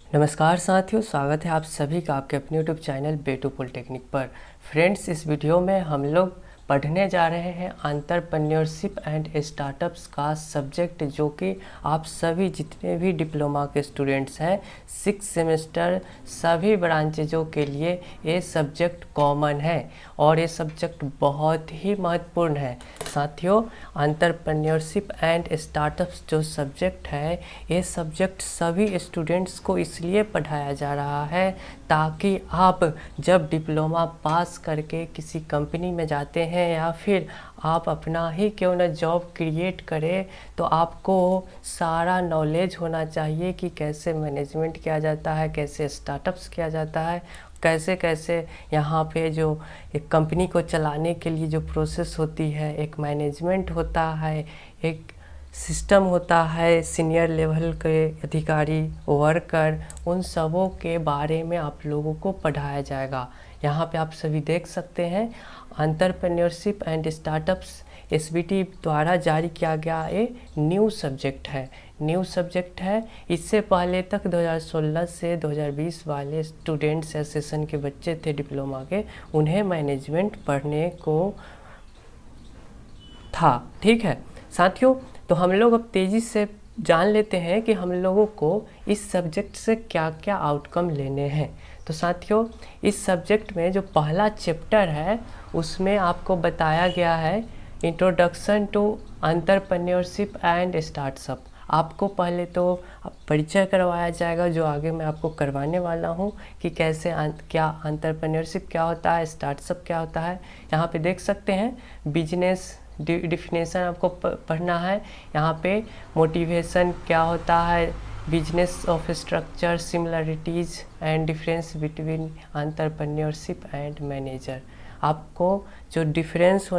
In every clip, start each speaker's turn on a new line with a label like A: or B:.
A: नमस्कार साथियों, स्वागत है आप सभी का आपके अपने यूट्यूब चैनल बेटू पॉलिटेक्निक पर। फ्रेंड्स, इस वीडियो में हम लोग पढ़ने जा रहे हैं एंटरप्रेन्योरशिप एंड स्टार्टअप्स का सब्जेक्ट, जो कि आप सभी जितने भी डिप्लोमा के स्टूडेंट्स हैं 6 सेमेस्टर सभी ब्रांचेजों के लिए ये सब्जेक्ट कॉमन है और ये सब्जेक्ट बहुत ही महत्वपूर्ण है। साथियों, एंटरप्रेन्योरशिप एंड स्टार्टअप्स जो सब्जेक्ट है, ये सब्जेक्ट सभी स्टूडेंट्स को इसलिए पढ़ाया जा रहा है ताकि आप जब डिप्लोमा पास करके किसी कंपनी में जाते हैं या फिर आप अपना ही क्यों ना जॉब क्रिएट करें, तो आपको सारा नॉलेज होना चाहिए कि कैसे मैनेजमेंट किया जाता है, कैसे स्टार्टअप्स किया जाता है, कैसे कैसे यहाँ पे जो एक कंपनी को चलाने के लिए जो प्रोसेस होती है, एक मैनेजमेंट होता है, एक सिस्टम होता है, सीनियर लेवल के अधिकारी, वर्कर, उन सबों के बारे में आप लोगों को पढ़ाया जाएगा। यहाँ पे आप सभी देख सकते हैं एंटरप्रेन्योरशिप एंड स्टार्टअप्स एसबीटी द्वारा जारी किया गया ये न्यू सब्जेक्ट है। इससे पहले तक 2016 से 2020 वाले स्टूडेंट्स या सेशन के बच्चे थे डिप्लोमा के, उन्हें मैनेजमेंट पढ़ने को था। ठीक है साथियों, तो हम लोग अब तेज़ी से जान लेते हैं कि हम लोगों को इस सब्जेक्ट से क्या क्या आउटकम लेने हैं। तो साथियों, इस सब्जेक्ट में जो पहला चैप्टर है उसमें आपको बताया गया है introduction to entrepreneurship and startup. आपको पहले तो परिचय करवाया जाएगा, जो आगे मैं आपको करवाने वाला हूँ कि कैसे क्या एंटरप्रेन्योरशिप क्या होता है, स्टार्टअप क्या होता है। यहाँ पे देख सकते हैं बिजनेस डिफिनेशन आपको पढ़ना है। यहाँ पे मोटिवेशन क्या होता है, business of structure, similarities and difference between entrepreneurship and manager. आपको जो डिफरेंस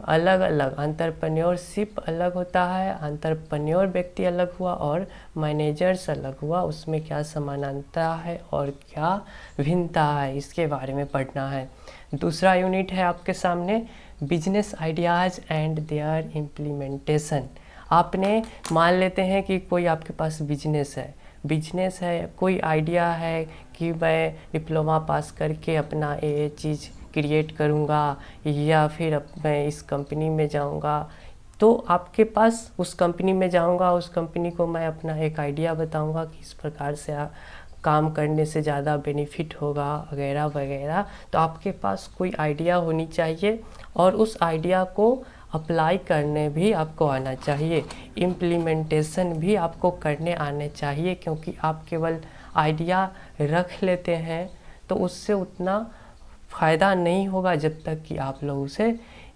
A: अलग अलग, एंटरप्रेन्योरशिप अलग होता है, एंटरप्रेन्योर व्यक्ति अलग हुआ और मैनेजर्स अलग हुआ, उसमें क्या समानता है और क्या भिन्नता है, इसके बारे में पढ़ना है। दूसरा यूनिट है आपके सामने business ideas and their implementation. आपने मान लेते हैं कि कोई आपके पास बिजनेस है, कोई आइडिया है कि मैं डिप्लोमा पास करके अपना ये चीज़ क्रिएट करूँगा या फिर मैं इस कंपनी में जाऊँगा। तो आपके पास उस कंपनी में जाऊँगा, उस कंपनी को मैं अपना एक आइडिया बताऊँगा कि इस प्रकार से काम करने से ज़्यादा बेनिफिट होगा वगैरह वगैरह। तो आपके पास कोई आइडिया होनी चाहिए और उस आइडिया को अप्लाई करने भी आपको आना चाहिए, इम्प्लीमेंटेशन भी आपको करने आने चाहिए, क्योंकि आप केवल आइडिया रख लेते हैं तो उससे उतना फ़ायदा नहीं होगा जब तक कि आप लोग उसे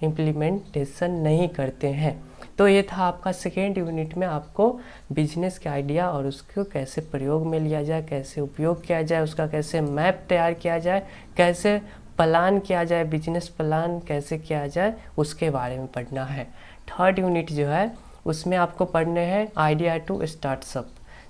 A: इम्प्लीमेंटेशन नहीं करते हैं। तो ये था आपका सेकेंड यूनिट में आपको बिजनेस के आइडिया और उसको कैसे प्रयोग में लिया जाए, कैसे उपयोग किया जाए, उसका कैसे मैप तैयार किया जाए, कैसे प्लान किया जाए, बिजनेस प्लान कैसे किया जाए, उसके बारे में पढ़ना है। थर्ड यूनिट जो है उसमें आपको पढ़ने हैं आइडिया टू स्टार्टअप।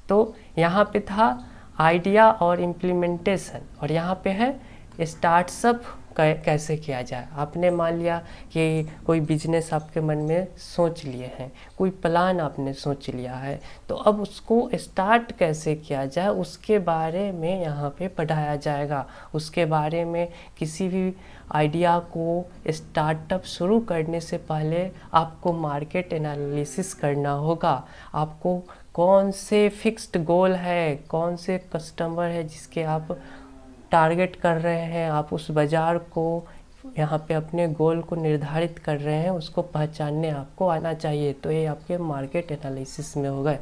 A: तो यहाँ पे था आइडिया और इम्प्लीमेंटेशन, और यहाँ पे है स्टार्टअप कैसे किया जाए। आपने मान लिया कि कोई बिजनेस आपके मन में सोच लिए हैं, कोई प्लान आपने सोच लिया है, तो अब उसको स्टार्ट कैसे किया जाए उसके बारे में यहाँ पे पढ़ाया जाएगा। उसके बारे में किसी भी आइडिया को स्टार्टअप शुरू करने से पहले आपको मार्केट एनालिसिस करना होगा। आपको कौन से फिक्स्ड गोल है, कौन से कस्टमर है जिसके आप टारगेट कर रहे हैं, आप उस बाज़ार को यहाँ पे अपने गोल को निर्धारित कर रहे हैं, उसको पहचानने आपको आना चाहिए। तो ये आपके मार्केट एनालिसिस में होगा।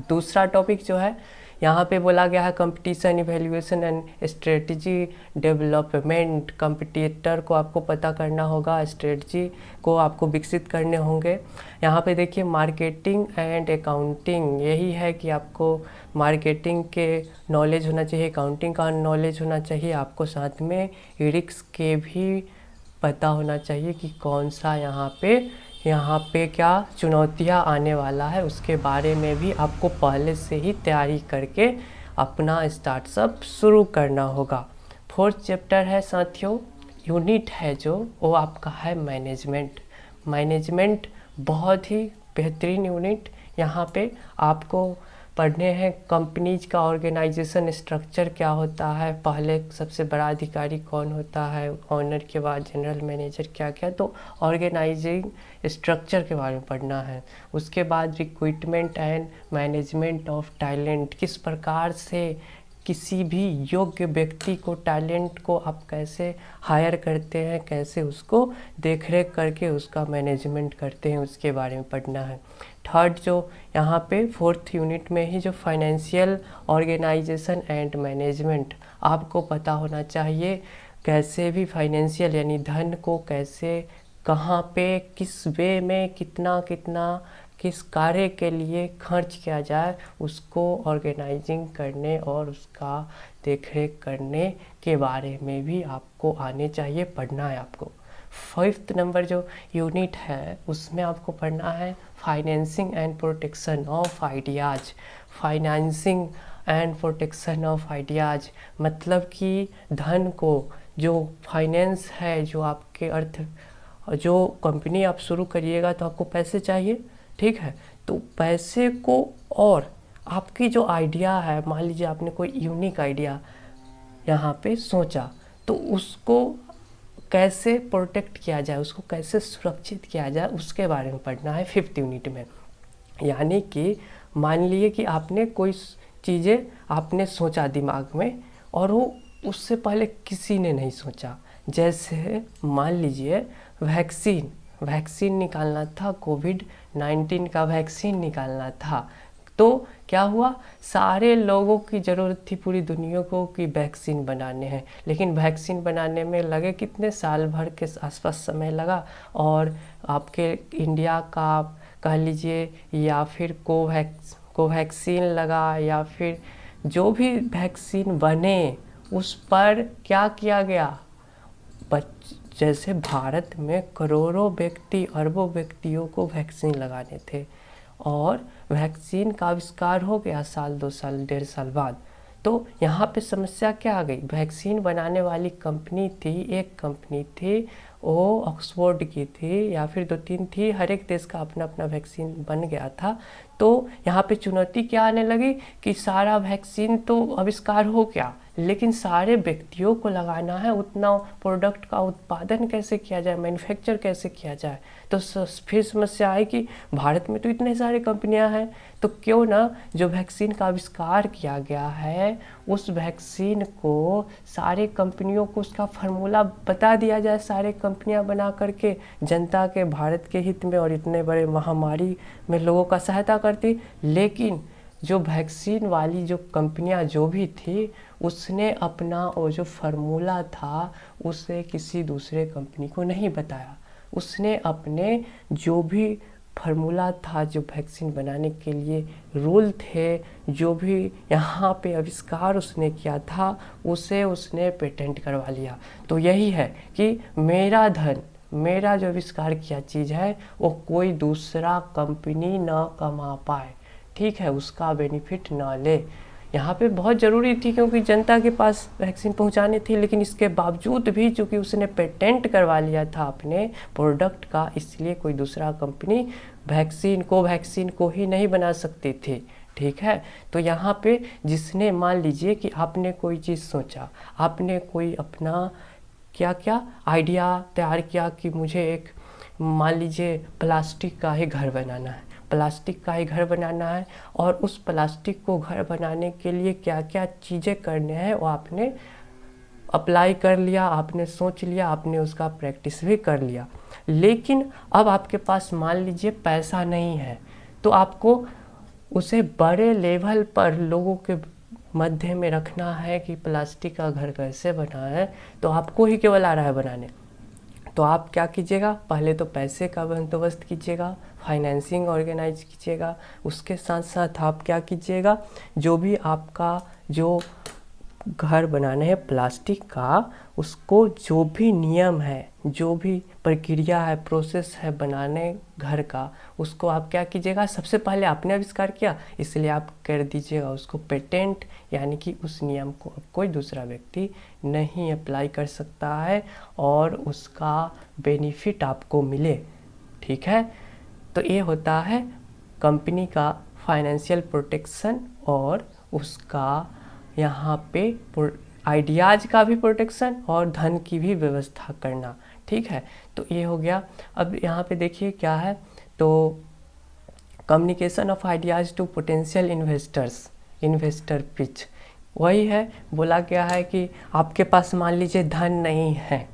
A: दूसरा टॉपिक जो है यहाँ पे बोला गया है competition evaluation and strategy development. Competitor को आपको पता करना होगा, स्ट्रेटजी को आपको विकसित करने होंगे। यहाँ पे देखिए मार्केटिंग एंड अकाउंटिंग, यही है कि आपको मार्केटिंग के नॉलेज होना चाहिए, अकाउंटिंग का नॉलेज होना चाहिए, आपको साथ में रिस्क के भी पता होना चाहिए कि कौन सा यहाँ पे क्या चुनौतियाँ आने वाला है, उसके बारे में भी आपको पहले से ही तैयारी करके अपना स्टार्टअप शुरू करना होगा। फोर्थ चैप्टर है साथियों, यूनिट है जो वो आपका है मैनेजमेंट बहुत ही बेहतरीन यूनिट। यहाँ पे आपको पढ़ने हैं कंपनीज का ऑर्गेनाइजेशन स्ट्रक्चर क्या होता है, पहले सबसे बड़ा अधिकारी कौन होता है, ऑनर के बाद जनरल मैनेजर क्या क्या, तो ऑर्गेनाइजिंग स्ट्रक्चर के बारे में पढ़ना है। उसके बाद recruitment and management of talent, किस प्रकार से किसी भी योग्य व्यक्ति को, टैलेंट को आप कैसे हायर करते हैं, कैसे उसको देख रेख करके उसका मैनेजमेंट करते हैं, उसके बारे में पढ़ना है। थर्ड जो यहाँ पे 4th यूनिट में ही जो फाइनेंशियल ऑर्गेनाइजेशन एंड मैनेजमेंट आपको पता होना चाहिए, कैसे भी फाइनेंशियल यानी धन को कैसे, कहाँ पे, किस वे में कितना कितना किस कार्य के लिए खर्च किया जाए, उसको ऑर्गेनाइजिंग करने और उसका देखरेख करने के बारे में भी आपको आने चाहिए, पढ़ना है आपको। 5th नंबर जो यूनिट है उसमें आपको पढ़ना है financing and protection of ideas. Financing and protection of ideas मतलब कि धन को, जो फाइनेंस है, जो आपके जो कंपनी आप शुरू करिएगा तो आपको पैसे चाहिए, ठीक है, तो पैसे को और आपकी जो आइडिया है, मान लीजिए आपने कोई यूनिक आइडिया यहाँ पे सोचा, तो उसको कैसे प्रोटेक्ट किया जाए, उसको कैसे सुरक्षित किया जाए, उसके बारे में पढ़ना है 5th यूनिट में। यानी कि मान लीजिए कि आपने कोई चीज़ें आपने सोचा दिमाग में और वो उससे पहले किसी ने नहीं सोचा। जैसे मान लीजिए वैक्सीन निकालना था, कोविड-19 का वैक्सीन निकालना था, तो क्या हुआ, सारे लोगों की ज़रूरत थी पूरी दुनिया को कि वैक्सीन बनाने हैं, लेकिन वैक्सीन बनाने में लगे कितने, साल भर के आसपास समय लगा। और आपके इंडिया का कह लीजिए या फिर कोवैक्सीन लगा या फिर जो भी वैक्सीन बने उस पर क्या किया गया, जैसे भारत में करोड़ों व्यक्ति, अरबों व्यक्तियों को वैक्सीन लगाने थे और वैक्सीन का आविष्कार हो गया साल, 2 साल, 1.5 साल बाद। तो यहाँ पे समस्या क्या आ गई, वैक्सीन बनाने वाली कंपनी थी, एक कंपनी थी, वो ऑक्सफोर्ड की थी या फिर 2-3 थी, हर एक देश का अपना अपना वैक्सीन बन गया था। तो यहाँ पे चुनौती क्या आने लगी कि सारा वैक्सीन तो आविष्कार हो गया, लेकिन सारे व्यक्तियों को लगाना है, उतना प्रोडक्ट का उत्पादन कैसे किया जाए, मैन्युफैक्चर कैसे किया जाए। तो फिर समस्या आई कि भारत में तो इतने सारे कंपनियां हैं, तो क्यों ना जो वैक्सीन का आविष्कार किया गया है उस वैक्सीन को सारे कंपनियों को उसका फार्मूला बता दिया जाए, सारे कंपनियां बना करके जनता के, भारत के हित में, और इतने बड़े महामारी में लोगों का सहायता करती। लेकिन जो वैक्सीन वाली जो कंपनियां जो भी थी उसने अपना वो जो फार्मूला था उसे किसी दूसरे कंपनी को नहीं बताया। उसने अपने जो भी फार्मूला था, जो वैक्सीन बनाने के लिए रूल थे, जो भी यहाँ पे आविष्कार उसने किया था, उसे उसने पेटेंट करवा लिया। तो यही है कि मेरा धन, मेरा जो आविष्कार किया चीज़ है वो कोई दूसरा कंपनी ना कमा पाए, ठीक है, उसका बेनिफिट ना ले। यहाँ पे बहुत ज़रूरी थी क्योंकि जनता के पास वैक्सीन पहुँचानी थी, लेकिन इसके बावजूद भी चूँकि उसने पेटेंट करवा लिया था अपने प्रोडक्ट का, इसलिए कोई दूसरा कंपनी वैक्सीन को ही नहीं बना सकती थी, ठीक है। तो यहाँ पे जिसने, मान लीजिए कि आपने कोई चीज़ सोचा, आपने कोई अपना क्या क्या आइडिया तैयार किया कि मुझे एक, मान लीजिए प्लास्टिक का ही घर बनाना है, प्लास्टिक का ही घर बनाना है, और उस प्लास्टिक को घर बनाने के लिए क्या क्या चीज़ें करने हैं वो आपने अप्लाई कर लिया, आपने सोच लिया, आपने उसका प्रैक्टिस भी कर लिया। लेकिन अब आपके पास मान लीजिए पैसा नहीं है, तो आपको उसे बड़े लेवल पर लोगों के मध्य में रखना है कि प्लास्टिक का घर कैसे बना है, तो आपको ही केवल आ रहा है बनाने। तो आप क्या कीजिएगा, पहले तो पैसे का बंदोबस्त कीजिएगा, फाइनेंसिंग ऑर्गेनाइज कीजिएगा, उसके साथ साथ आप क्या कीजिएगा, जो भी आपका जो घर बनाना है प्लास्टिक का, उसको जो भी नियम है, जो भी प्रक्रिया है, प्रोसेस है बनाने घर का, उसको आप क्या कीजिएगा, सबसे पहले आपने आविष्कार किया इसलिए आप कर दीजिएगा उसको पेटेंट, यानी कि उस नियम को अब कोई दूसरा व्यक्ति नहीं अप्लाई कर सकता है और उसका बेनिफिट आपको मिले, ठीक है। तो ये होता है कंपनी का फाइनेंशियल प्रोटेक्शन और उसका यहाँ पे आइडियाज़ का भी प्रोटेक्शन और धन की भी व्यवस्था करना। ठीक है, तो ये हो गया। अब यहाँ पे देखिए क्या है, तो communication of ideas to potential investors, investor pitch, वही है। बोला गया है कि आपके पास मान लीजिए धन नहीं है,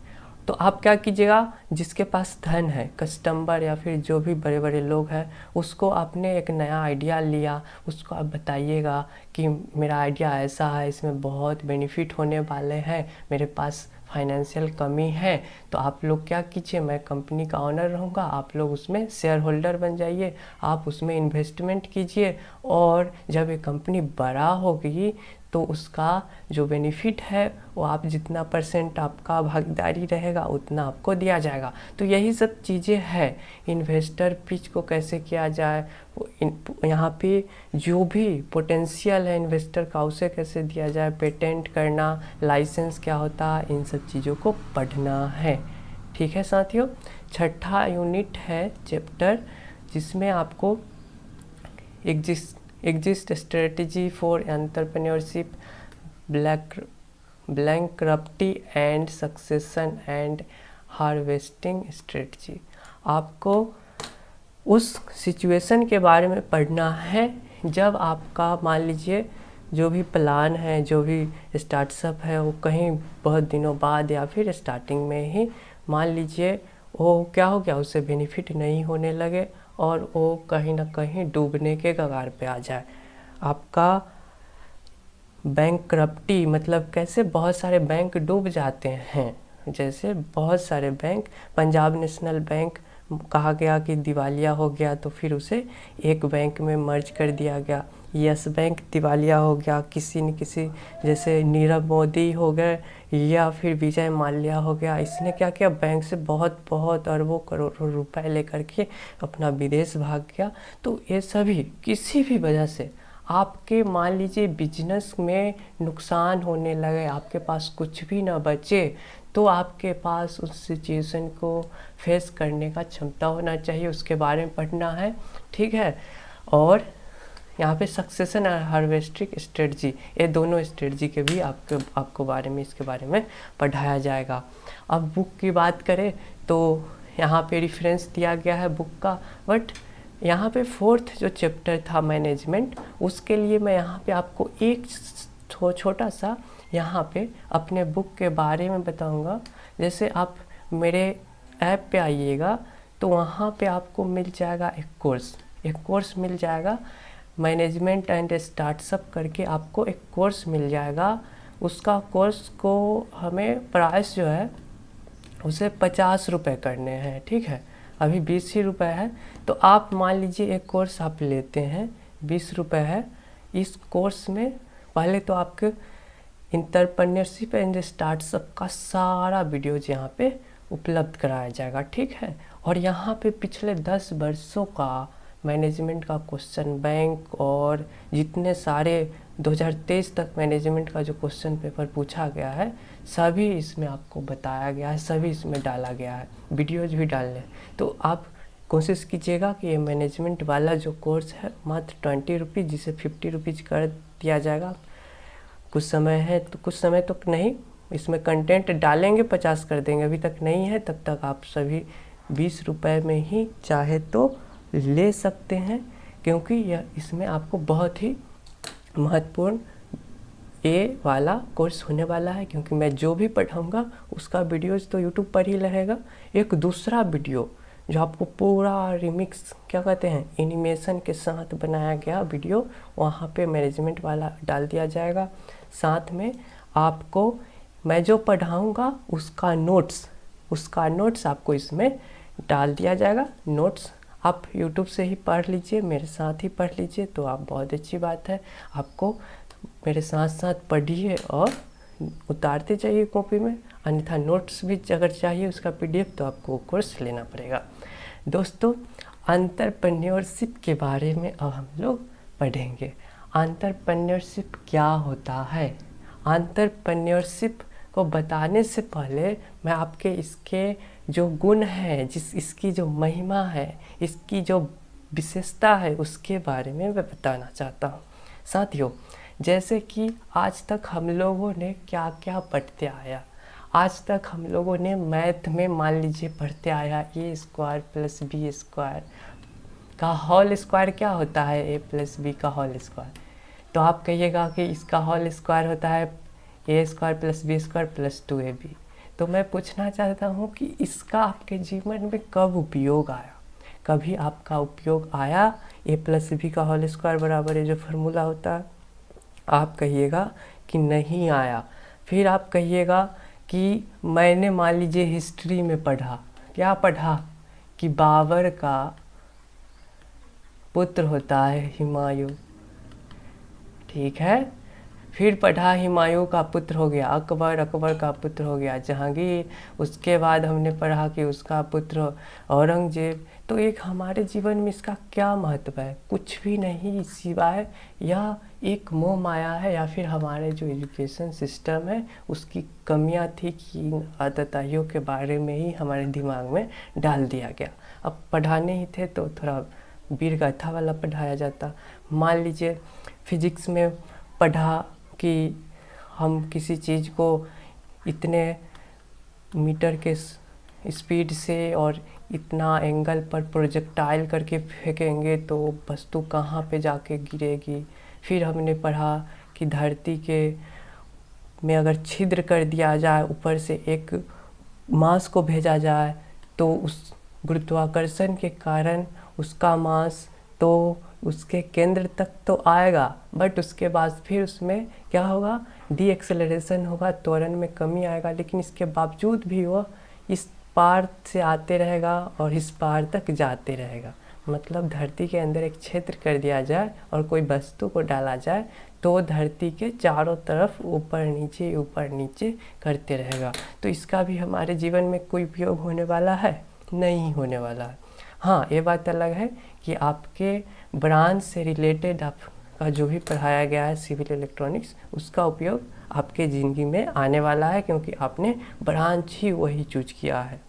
A: तो आप क्या कीजिएगा, जिसके पास धन है, कस्टमर या फिर जो भी बड़े बड़े लोग हैं, उसको आपने एक नया आइडिया लिया, उसको आप बताइएगा कि मेरा आइडिया ऐसा है, इसमें बहुत बेनिफिट होने वाले हैं, मेरे पास फाइनेंशियल कमी है, तो आप लोग क्या कीजिए, मैं कंपनी का ऑनर रहूँगा, आप लोग उसमें शेयर होल्डर बन जाइए, आप उसमें इन्वेस्टमेंट कीजिए, और जब ये कंपनी बड़ा होगी तो उसका जो बेनिफिट है वो आप जितना % आपका भागीदारी रहेगा उतना आपको दिया जाएगा। तो यही सब चीज़ें हैं। इन्वेस्टर पिच को कैसे किया जाए, यहाँ पे जो भी पोटेंशियल है इन्वेस्टर का उसे कैसे दिया जाए, पेटेंट करना, लाइसेंस क्या होता है, इन सब चीज़ों को पढ़ना है। ठीक है साथियों, छठा यूनिट है चैप्टर, जिसमें आपको exit strategy for entrepreneurship, bankruptcy and succession and harvesting strategy. आपको उस सिचुएशन के बारे में पढ़ना है जब आपका मान लीजिए जो भी प्लान है, जो भी स्टार्टअप है, वो कहीं बहुत दिनों बाद या फिर स्टार्टिंग में ही मान लीजिए वो क्या हो गया, उससे बेनिफिट नहीं होने लगे और वो कहीं ना कहीं डूबने के कगार पे आ जाए। आपका बैंकरप्टी मतलब कैसे बहुत सारे बैंक डूब जाते हैं, जैसे बहुत सारे बैंक, पंजाब नेशनल बैंक कहा गया कि दिवालिया हो गया, तो फिर उसे एक बैंक में मर्ज कर दिया गया। यस बैंक दिवालिया हो गया, किसी न किसी, जैसे नीरव मोदी हो गए या फिर विजय माल्या हो गया, इसने क्या किया, बैंक से बहुत अरबों करोड़ों रुपए लेकर के अपना विदेश भाग गया। तो ये सभी किसी भी वजह से आपके मान लीजिए बिजनेस में नुकसान होने लगे, आपके पास कुछ भी ना बचे, तो आपके पास उस सिचुएशन को फेस करने का क्षमता होना चाहिए, उसके बारे में पढ़ना है। ठीक है, और यहाँ पे सक्सेशन और हार्वेस्टिंग स्ट्रेटजी, ये दोनों स्ट्रेटजी के भी आपको बारे में, इसके बारे में पढ़ाया जाएगा। अब बुक की बात करें तो यहाँ पे रेफरेंस दिया गया है बुक का, बट यहाँ पे 4th जो चैप्टर था मैनेजमेंट, उसके लिए मैं यहाँ पे आपको एक छोटा सा यहाँ पे अपने बुक के बारे में बताऊँगा। जैसे आप मेरे ऐप पे आइएगा तो वहाँ पे आपको मिल जाएगा एक कोर्स मिल जाएगा, मैनेजमेंट एंड स्टार्टअप करके आपको एक कोर्स मिल जाएगा। उसका कोर्स को हमें प्राइस जो है उसे 50 रुपये करने हैं। ठीक है, अभी 20 ही रुपये है, तो आप मान लीजिए एक कोर्स आप लेते हैं, 20 रुपये है। इस कोर्स में पहले तो आपके एंटरप्रेन्योरशिप एंड स्टार्टअप का सारा वीडियोज यहाँ पे उपलब्ध कराया जाएगा। ठीक है, और यहाँ पे पिछले 10 वर्षों का मैनेजमेंट का क्वेश्चन बैंक और जितने सारे 2023 तक मैनेजमेंट का जो क्वेश्चन पेपर पूछा गया है, सभी इसमें आपको बताया गया है, सभी इसमें डाला गया है, वीडियोज भी डालने। तो आप कोशिश कीजिएगा कि ये मैनेजमेंट वाला जो कोर्स है मात्र 20 रुपीज़, जिसे 50 रुपीज़ कर दिया जाएगा। कुछ समय है तो कुछ समय तो नहीं, इसमें कंटेंट डालेंगे 50 कर देंगे, अभी तक नहीं है, तब तक आप सभी 20 रुपये में ही चाहे तो ले सकते हैं, क्योंकि यह इसमें आपको बहुत ही महत्वपूर्ण ये वाला कोर्स होने वाला है। क्योंकि मैं जो भी पढ़ाऊँगा उसका वीडियोज़ तो यूट्यूब पर ही रहेगा, एक दूसरा वीडियो जो आपको पूरा रिमिक्स क्या कहते हैं एनिमेशन के साथ बनाया गया वीडियो वहाँ पे मैनेजमेंट वाला डाल दिया जाएगा। साथ में आपको मैं जो पढ़ाऊँगा उसका नोट्स आपको इसमें डाल दिया जाएगा। नोट्स आप YouTube से ही पढ़ लीजिए, मेरे साथ ही पढ़ लीजिए, तो आप बहुत अच्छी बात है। आपको मेरे साथ साथ पढ़िए और उतारते जाइए कॉपी में, अन्यथा नोट्स भी अगर चाहिए उसका PDF तो आपको कोर्स लेना पड़ेगा। दोस्तों, एंटरप्रेन्योरशिप के बारे में अब हम लोग पढ़ेंगे। एंटरप्रेन्योरशिप क्या होता है? एंटरप्रेन्योरशिप को बताने से पहले मैं आपके इसके जो गुण हैं, इसकी जो महिमा है, इसकी जो विशेषता है उसके बारे में मैं बताना चाहता हूँ। साथियों, जैसे कि आज तक हम लोगों ने क्या क्या पढ़ते आया। आज तक हम लोगों ने मैथ में मान लीजिए पढ़ते आया A square plus B square का होल स्क्वायर क्या होता है, ए प्लस बी का होल स्क्वायर। तो आप कहिएगा कि इसका होल स्क्वायर होता है A square plus B square plus 2ab। तो मैं पूछना चाहता हूँ कि इसका आपके जीवन में कब उपयोग आया? कभी आपका उपयोग आया ए प्लस बी का होल स्क्वायर बराबर ये जो फार्मूला होता है? आप कहिएगा कि नहीं आया। फिर आप कहिएगा कि मैंने मान लीजिए हिस्ट्री में पढ़ा, क्या पढ़ा कि बाबर का पुत्र होता है हुमायूं, ठीक है। फिर पढ़ा हुमायूं का पुत्र हो गया अकबर, अकबर का पुत्र हो गया जहांगीर, उसके बाद हमने पढ़ा कि उसका पुत्र औरंगजेब। तो एक हमारे जीवन में इसका क्या महत्व है? कुछ भी नहीं, सिवाय यह एक मोह माया है या फिर हमारे जो एजुकेशन सिस्टम है उसकी कमियां थी कि इन आतताइयों के बारे में ही हमारे दिमाग में डाल दिया गया। अब पढ़ाने ही थे तो थोड़ा वीर गाथा वाला पढ़ाया जाता। मान लीजिए फिजिक्स में पढ़ा कि हम किसी चीज़ को इतने मीटर के स्पीड से और इतना एंगल पर प्रोजेक्टाइल करके फेंकेंगे तो वस्तु कहाँ पे जाके गिरेगी। फिर हमने पढ़ा कि धरती के में अगर छिद्र कर दिया जाए, ऊपर से एक मास को भेजा जाए तो उस गुरुत्वाकर्षण के कारण उसका मास तो उसके केंद्र तक तो आएगा, बट उसके बाद फिर उसमें क्या होगा, डी एक्सेलरेशन होगा, त्वरण में कमी आएगा। लेकिन इसके बावजूद भी वह इस पार से आते रहेगा और इस पार तक जाते रहेगा। मतलब धरती के अंदर एक क्षेत्र कर दिया जाए और कोई वस्तु को डाला जाए तो धरती के चारों तरफ ऊपर नीचे करते रहेगा। तो इसका भी हमारे जीवन में कोई उपयोग होने वाला है? नहीं होने वाला है। हाँ, ये बात अलग है कि आपके ब्रांच से रिलेटेड आपका जो भी पढ़ाया गया है सिविल इलेक्ट्रॉनिक्स, उसका उपयोग आपके ज़िंदगी में आने वाला है क्योंकि आपने ब्रांच ही वही चूज किया है।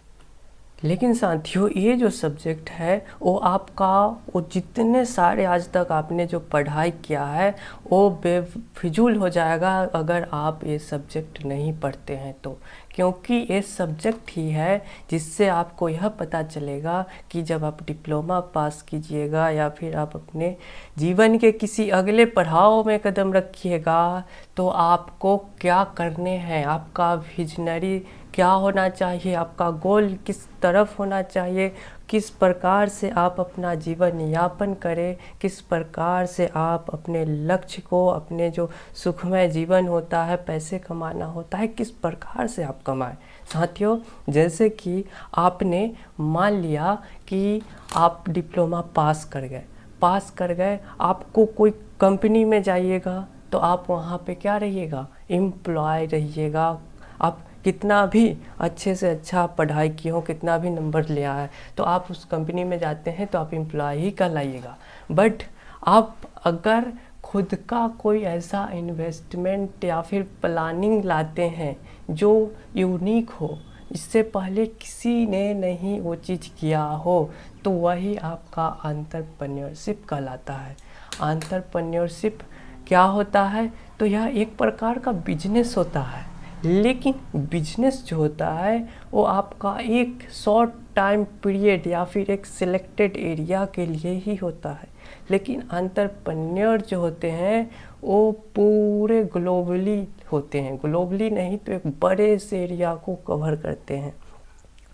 A: लेकिन साथियों, ये जो सब्जेक्ट है वो आपका, वो जितने सारे आज तक आपने जो पढ़ाई किया है वो बेफिजूल हो जाएगा अगर आप ये सब्जेक्ट नहीं पढ़ते हैं तो। क्योंकि ये सब्जेक्ट ही है जिससे आपको यह पता चलेगा कि जब आप डिप्लोमा पास कीजिएगा या फिर आप अपने जीवन के किसी अगले पड़ाव में कदम रखिएगा तो आपको क्या करने हैं, आपका विजनरी क्या होना चाहिए, आपका गोल किस तरफ होना चाहिए, किस प्रकार से आप अपना जीवन यापन करें, किस प्रकार से आप अपने लक्ष्य को, अपने जो सुखमय जीवन होता है, पैसे कमाना होता है, किस प्रकार से आप कमाएं। साथियों, जैसे कि आपने मान लिया कि आप डिप्लोमा पास कर गए, आपको कोई कंपनी में जाइएगा तो आप वहाँ पे क्या रहिएगा, एम्प्लॉय रहिएगा। आप कितना भी अच्छे से अच्छा पढ़ाई किए हो, कितना भी नंबर ले आए, तो आप उस कंपनी में जाते हैं तो आप एम्प्लॉय ही कहलाइएगा। बट आप अगर खुद का कोई ऐसा इन्वेस्टमेंट या फिर प्लानिंग लाते हैं जो यूनिक हो, इससे पहले किसी ने नहीं वो चीज़ किया हो, तो वही आपका एंटरप्रेन्योरशिप कहलाता है। एंटरप्रेन्योरशिप क्या होता है? तो यह एक प्रकार का बिजनेस होता है, लेकिन बिजनेस जो होता है वो आपका एक शॉर्ट टाइम पीरियड या फिर एक सिलेक्टेड एरिया के लिए ही होता है। लेकिन एंटरप्रेन्योर जो होते हैं वो पूरे ग्लोबली होते हैं, ग्लोबली नहीं तो एक बड़े से एरिया को कवर करते हैं।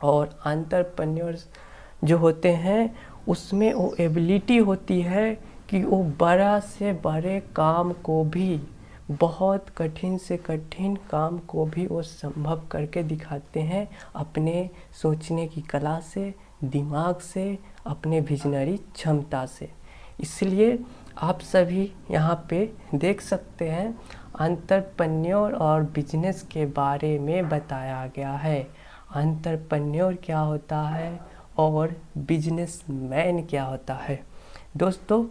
A: और एंटरप्रेन्योर्स जो होते हैं उसमें वो एबिलिटी होती है कि वो बड़ा से बड़े काम को भी, बहुत कठिन से कठिन काम को भी वो संभव करके दिखाते हैं अपने सोचने की कला से, दिमाग से, अपने विजनरी क्षमता से। इसलिए आप सभी यहाँ पे देख सकते हैं एंटरप्रेन्योर और बिजनेस के बारे में बताया गया है। एंटरप्रेन्योर क्या होता है और बिजनेसमैन क्या होता है। दोस्तों,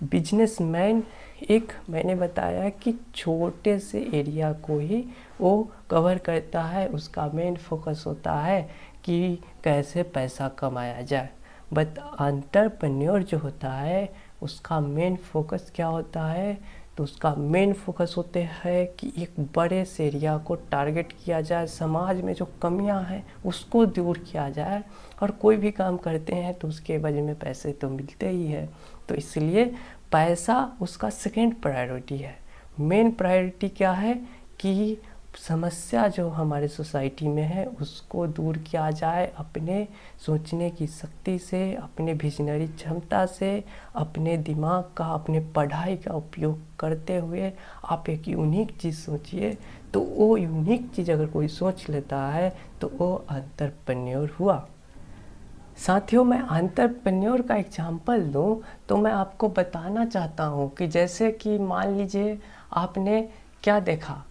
A: बिजनेसमैन एक, मैंने बताया कि छोटे से एरिया को ही वो कवर करता है, उसका मेन फोकस होता है कि कैसे पैसा कमाया जाए। बट एंटरप्रेन्योर जो होता है उसका मेन फोकस क्या होता है, तो उसका मेन फोकस होते हैं कि एक बड़े से एरिया को टारगेट किया जाए, समाज में जो कमियां हैं उसको दूर किया जाए, और कोई भी काम करते हैं तो उसके एवज में पैसे तो मिलते ही है। तो इसलिए पैसा उसका सेकंड प्रायोरिटी है। मेन प्रायोरिटी क्या है कि समस्या जो हमारे सोसाइटी में है उसको दूर किया जाए, अपने सोचने की शक्ति से, अपने विजनरी क्षमता से, अपने दिमाग का, अपने पढ़ाई का उपयोग करते हुए आप एक यूनिक चीज़ सोचिए। तो वो यूनिक चीज़ अगर कोई सोच लेता है तो वो एंटरप्रेन्योर हुआ। साथियों, मैं एंटरप्रेन्योर का एग्जांपल दूं तो मैं आपको बताना चाहता हूं कि जैसे कि मान लीजिए आपने क्या देखा,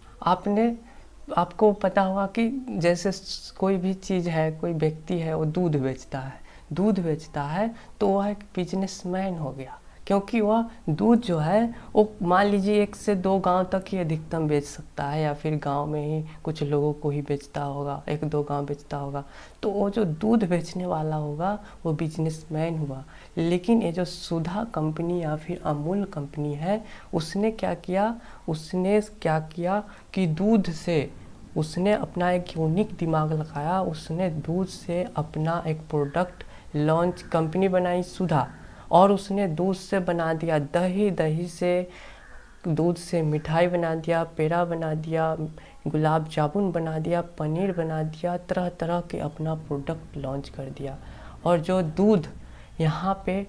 A: आपको पता होगा कि जैसे कोई भी चीज़ है, कोई व्यक्ति है वो दूध बेचता है तो वह एक बिजनेसमैन हो गया, क्योंकि वह दूध जो है वो मान लीजिए 1 से 2 गांव तक ही अधिकतम बेच सकता है, या फिर गांव में ही कुछ लोगों को ही बेचता होगा, 1-2 गांव बेचता होगा। तो वो जो दूध बेचने वाला होगा वो बिजनेसमैन हुआ। लेकिन ये जो सुधा कंपनी या फिर अमूल कंपनी है, उसने क्या किया कि दूध से उसने अपना एक यूनिक दिमाग लगाया। उसने दूध से अपना एक प्रोडक्ट लॉन्च, कंपनी बनाई सुधा, और उसने दूध से बना दिया दही, दही से दूध से मिठाई बना दिया, पेड़ा बना दिया, गुलाब जामुन बना दिया, पनीर बना दिया, तरह तरह के अपना प्रोडक्ट लॉन्च कर दिया। और जो दूध यहाँ पे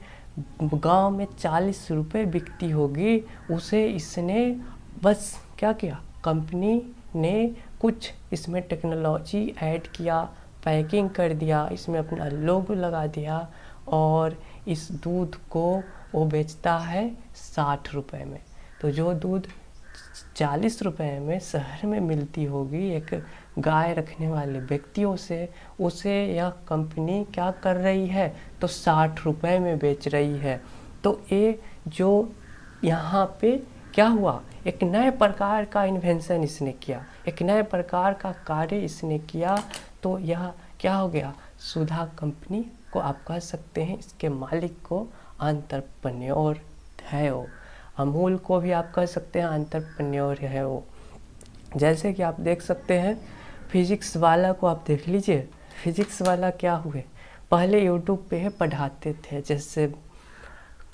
A: गांव में 40 रुपये बिकती होगी, उसे इसने बस क्या किया, कंपनी ने कुछ इसमें टेक्नोलॉजी ऐड किया, पैकिंग कर दिया, इसमें अपना लोगो लगा दिया, और इस दूध को वो बेचता है 60 रुपये में। तो जो दूध 40 रुपये में शहर में मिलती होगी एक गाय रखने वाले व्यक्तियों से, उसे यह कंपनी क्या कर रही है, तो 60 रुपये में बेच रही है। तो ये जो यहाँ पे क्या हुआ, एक नए प्रकार का इन्वेंशन इसने किया, एक नए प्रकार का कार्य इसने किया। तो यह क्या हो गया, सुधा कंपनी को आप कह सकते हैं इसके मालिक को एंटरप्रेन्योर है वो। अमूल को भी आप कह सकते हैं एंटरप्रेन्योर है वो। जैसे कि आप देख सकते हैं फिजिक्स वाला को आप देख लीजिए, फिजिक्स वाला क्या हुए, पहले यूट्यूब पे पढ़ाते थे, जैसे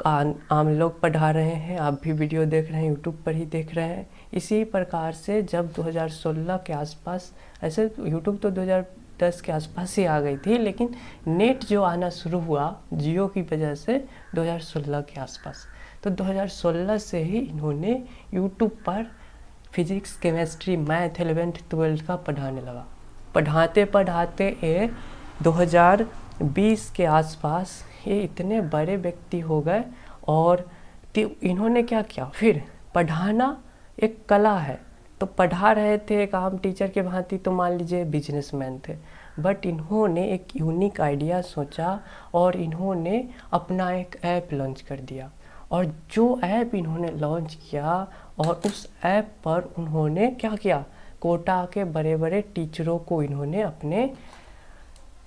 A: आम लोग पढ़ा रहे हैं, आप भी वीडियो देख रहे हैं, यूट्यूब पर ही देख रहे हैं। इसी प्रकार से जब 2016 के आसपास, ऐसे यूट्यूब तो 2010 के आसपास ही आ गई थी, लेकिन नेट जो आना शुरू हुआ जियो की वजह से 2016 के आसपास, तो 2016 से ही इन्होंने यूट्यूब पर physics, chemistry, math 11th 12th का पढ़ाने लगा। पढ़ाते पढ़ाते ये 2020 के आसपास ये इतने बड़े व्यक्ति हो गए, और इन्होंने क्या किया, फिर पढ़ाना एक कला है, तो पढ़ा रहे थे एक आम टीचर के भांति, तो मान लीजिए बिजनेसमैन थे, बट इन्होंने एक यूनिक आइडिया सोचा और इन्होंने अपना एक ऐप लॉन्च कर दिया। और जो ऐप इन्होंने लॉन्च किया, और उस ऐप पर उन्होंने क्या किया, कोटा के बड़े बड़े टीचरों को इन्होंने अपने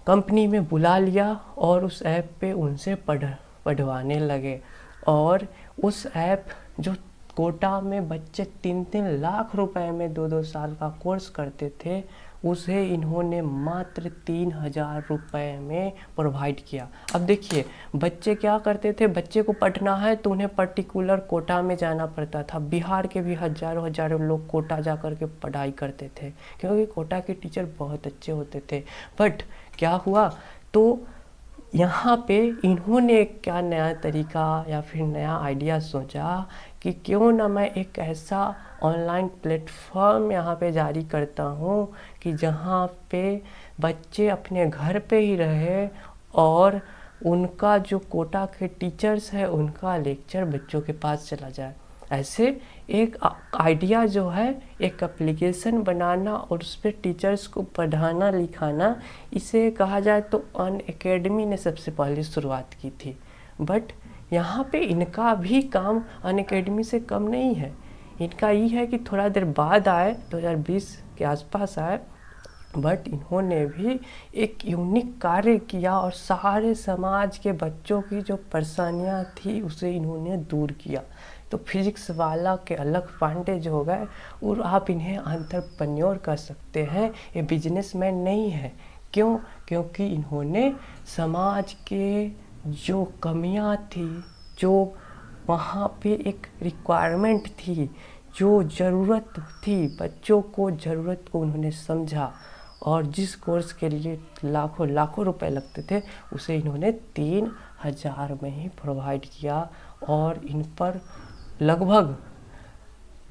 A: कंपनी में बुला लिया और उस ऐप पे उनसे पढ़वाने लगे। और उस ऐप जो कोटा में बच्चे 3-3 लाख रुपए में 2-2 साल का कोर्स करते थे, उसे इन्होंने मात्र 3000 रुपये में प्रोवाइड किया। अब देखिए बच्चे क्या करते थे, बच्चे को पढ़ना है तो उन्हें पर्टिकुलर कोटा में जाना पड़ता था। बिहार के भी हजारों लोग कोटा जा कर के पढ़ाई करते थे, क्योंकि कोटा के टीचर बहुत अच्छे होते थे। बट क्या हुआ, तो यहाँ पे इन्होंने क्या नया तरीका या फिर नया आइडिया सोचा कि क्यों ना मैं एक ऐसा ऑनलाइन प्लेटफॉर्म यहाँ पे जारी करता हूँ कि जहाँ पे बच्चे अपने घर पे ही रहे और उनका जो कोटा के टीचर्स है उनका लेक्चर बच्चों के पास चला जाए। ऐसे एक आइडिया जो है, एक एप्लीकेशन बनाना और उस पर टीचर्स को पढ़ाना लिखाना, इसे कहा जाए तो अनअकैडमी ने सबसे पहले शुरुआत की थी। बट यहाँ पे इनका भी काम अनअकैडमी से कम नहीं है। इनका ये है कि थोड़ा देर बाद आए, 2020 के आसपास आए, बट इन्होंने भी एक यूनिक कार्य किया और सारे समाज के बच्चों की जो परेशानियां थी उसे इन्होंने दूर किया। तो फिजिक्स वाला के अलग एडवांटेज हो गए और आप इन्हें एंटरप्रेन्योर कर सकते हैं, ये बिजनेसमैन नहीं है। क्यों? क्योंकि इन्होंने समाज के जो कमियां थी, जो वहाँ पे एक रिक्वायरमेंट थी, जो ज़रूरत थी, बच्चों को ज़रूरत को उन्होंने समझा और जिस कोर्स के लिए लाखों लाखों रुपए लगते थे उसे इन्होंने 3,000 में ही प्रोवाइड किया और इन पर लगभग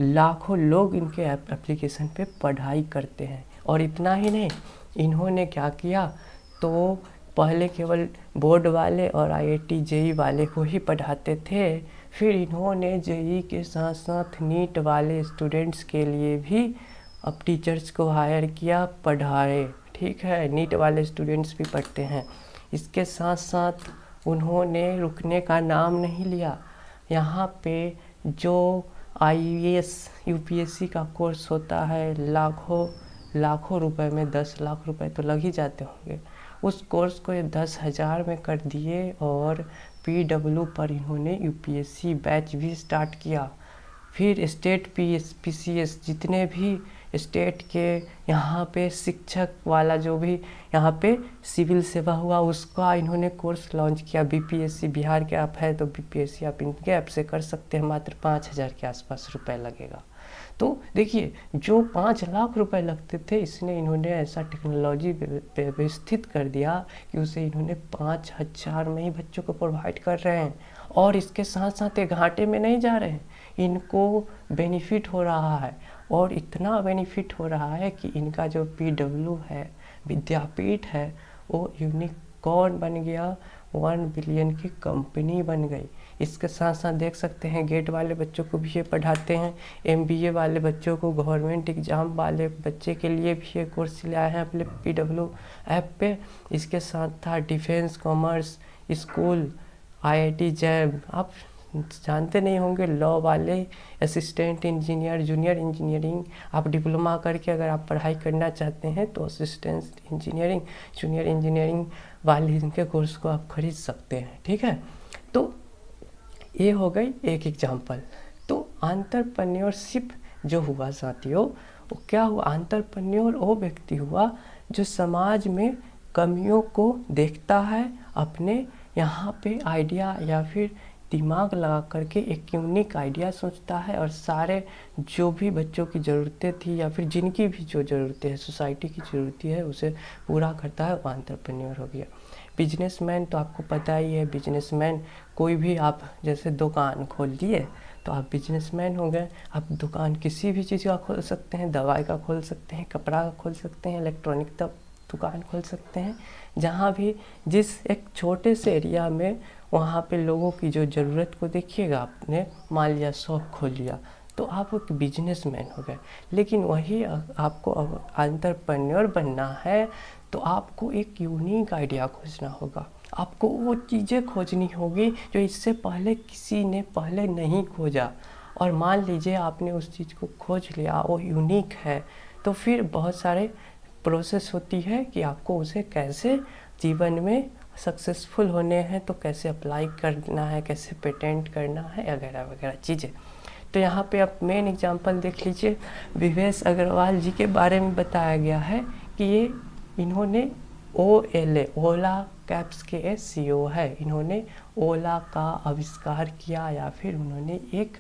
A: लाखों लोग इनके एप्लीकेशन पे पढ़ाई करते हैं। और इतना ही नहीं, इन्होंने क्या किया, तो पहले केवल बोर्ड वाले और आईआईटी जेई वाले को ही पढ़ाते थे, फिर इन्होंने जेई के साथ साथ नीट वाले स्टूडेंट्स के लिए भी अब टीचर्स को हायर किया, पढ़ाए। ठीक है, नीट वाले स्टूडेंट्स भी पढ़ते हैं। इसके साथ साथ उन्होंने रुकने का नाम नहीं लिया। यहाँ पे जो आईएएस यूपीएससी का कोर्स होता है, लाखों रुपए में 10 लाख रुपए तो लग ही जाते होंगे, उस कोर्स को ये 10,000 में कर दिए और पीडब्ल्यू पर इन्होंने यूपीएससी बैच भी स्टार्ट किया। फिर स्टेट पीसीएस जितने भी स्टेट के यहाँ पे शिक्षक वाला जो भी यहाँ पे सिविल सेवा हुआ उसका इन्होंने कोर्स लॉन्च किया। बीपीएससी बिहार के ऐप है तो बीपीएससी आप इनके ऐप से कर सकते हैं, मात्र 5,000 के आसपास रुपए लगेगा। तो देखिए, जो 5 लाख रुपए लगते थे इसने इन्होंने ऐसा टेक्नोलॉजी व्यवस्थित कर दिया कि उसे इन्होंने 5,000 में ही बच्चों को प्रोवाइड कर रहे हैं। और इसके साथ साथ ये घाटे में नहीं जा रहे हैं, इनको बेनिफिट हो रहा है और इतना बेनिफिट हो रहा है कि इनका जो पीडब्ल्यू है, विद्यापीठ है, वो यूनिकॉर्न बन गया, 1 बिलियन की कंपनी बन गई। इसके साथ साथ देख सकते हैं गेट वाले बच्चों को भी ये पढ़ाते हैं, एमबीए वाले बच्चों को, गवर्नमेंट एग्ज़ाम वाले बच्चे के लिए भी ये कोर्स लाए हैं अपने पीडब्ल्यू ऐप पे। इसके साथ था defence, commerce, school, IIT jam, आप जानते नहीं होंगे, लॉ वाले, असिस्टेंट इंजीनियर, जूनियर इंजीनियरिंग, आप डिप्लोमा करके अगर आप पढ़ाई करना चाहते हैं तो असिस्टेंट इंजीनियरिंग, जूनियर इंजीनियरिंग वाले इनके कोर्स को आप खरीद सकते हैं। ठीक है, तो ये हो गई एक एग्जाम्पल। तो एंटरप्रेन्योरशिप जो हुआ साथियों, वो क्या हुआ, एंटरप्रेन्योर वो व्यक्ति हुआ जो समाज में कमियों को देखता है, अपने यहाँ पे आइडिया या फिर दिमाग लगा करके एक यूनिक आइडिया सोचता है और सारे जो भी बच्चों की ज़रूरतें थी या फिर जिनकी भी जो ज़रूरतें हैं, सोसाइटी की ज़रूरतें है, उसे पूरा करता है, वो एंटरप्रेन्योर हो गया। बिजनेसमैन तो आपको पता ही है, बिजनेसमैन कोई भी, आप जैसे दुकान खोल लिए तो आप बिजनेसमैन हो गए। आप दुकान किसी भी चीज़ का खोल सकते हैं, दवाई का खोल सकते हैं, कपड़ा का खोल सकते हैं, इलेक्ट्रॉनिक दुकान खोल सकते हैं, जहाँ भी जिस एक छोटे से एरिया में वहाँ पे लोगों की जो ज़रूरत को देखिएगा, आपने मान लिया शॉप खोल लिया तो आप एक बिजनेसमैन हो गए। लेकिन वही आपको एंटरप्रेन्योर बनना है तो आपको एक यूनिक आइडिया खोजना होगा, आपको वो चीज़ें खोजनी होगी जो इससे पहले किसी ने पहले नहीं खोजा। और मान लीजिए आपने उस चीज़ को खोज लिया, वो यूनिक है, तो फिर बहुत सारे प्रोसेस होती है कि आपको उसे कैसे जीवन में सक्सेसफुल होने हैं, तो कैसे अप्लाई करना है, कैसे पेटेंट करना है, वगैरह वगैरह चीज़ें। तो यहाँ पे आप मेन एग्जांपल देख लीजिए, विवेश अग्रवाल जी के बारे में बताया गया है कि ये इन्होंने ओला कैब्स के सीईओ है। इन्होंने ओला का आविष्कार किया या फिर उन्होंने एक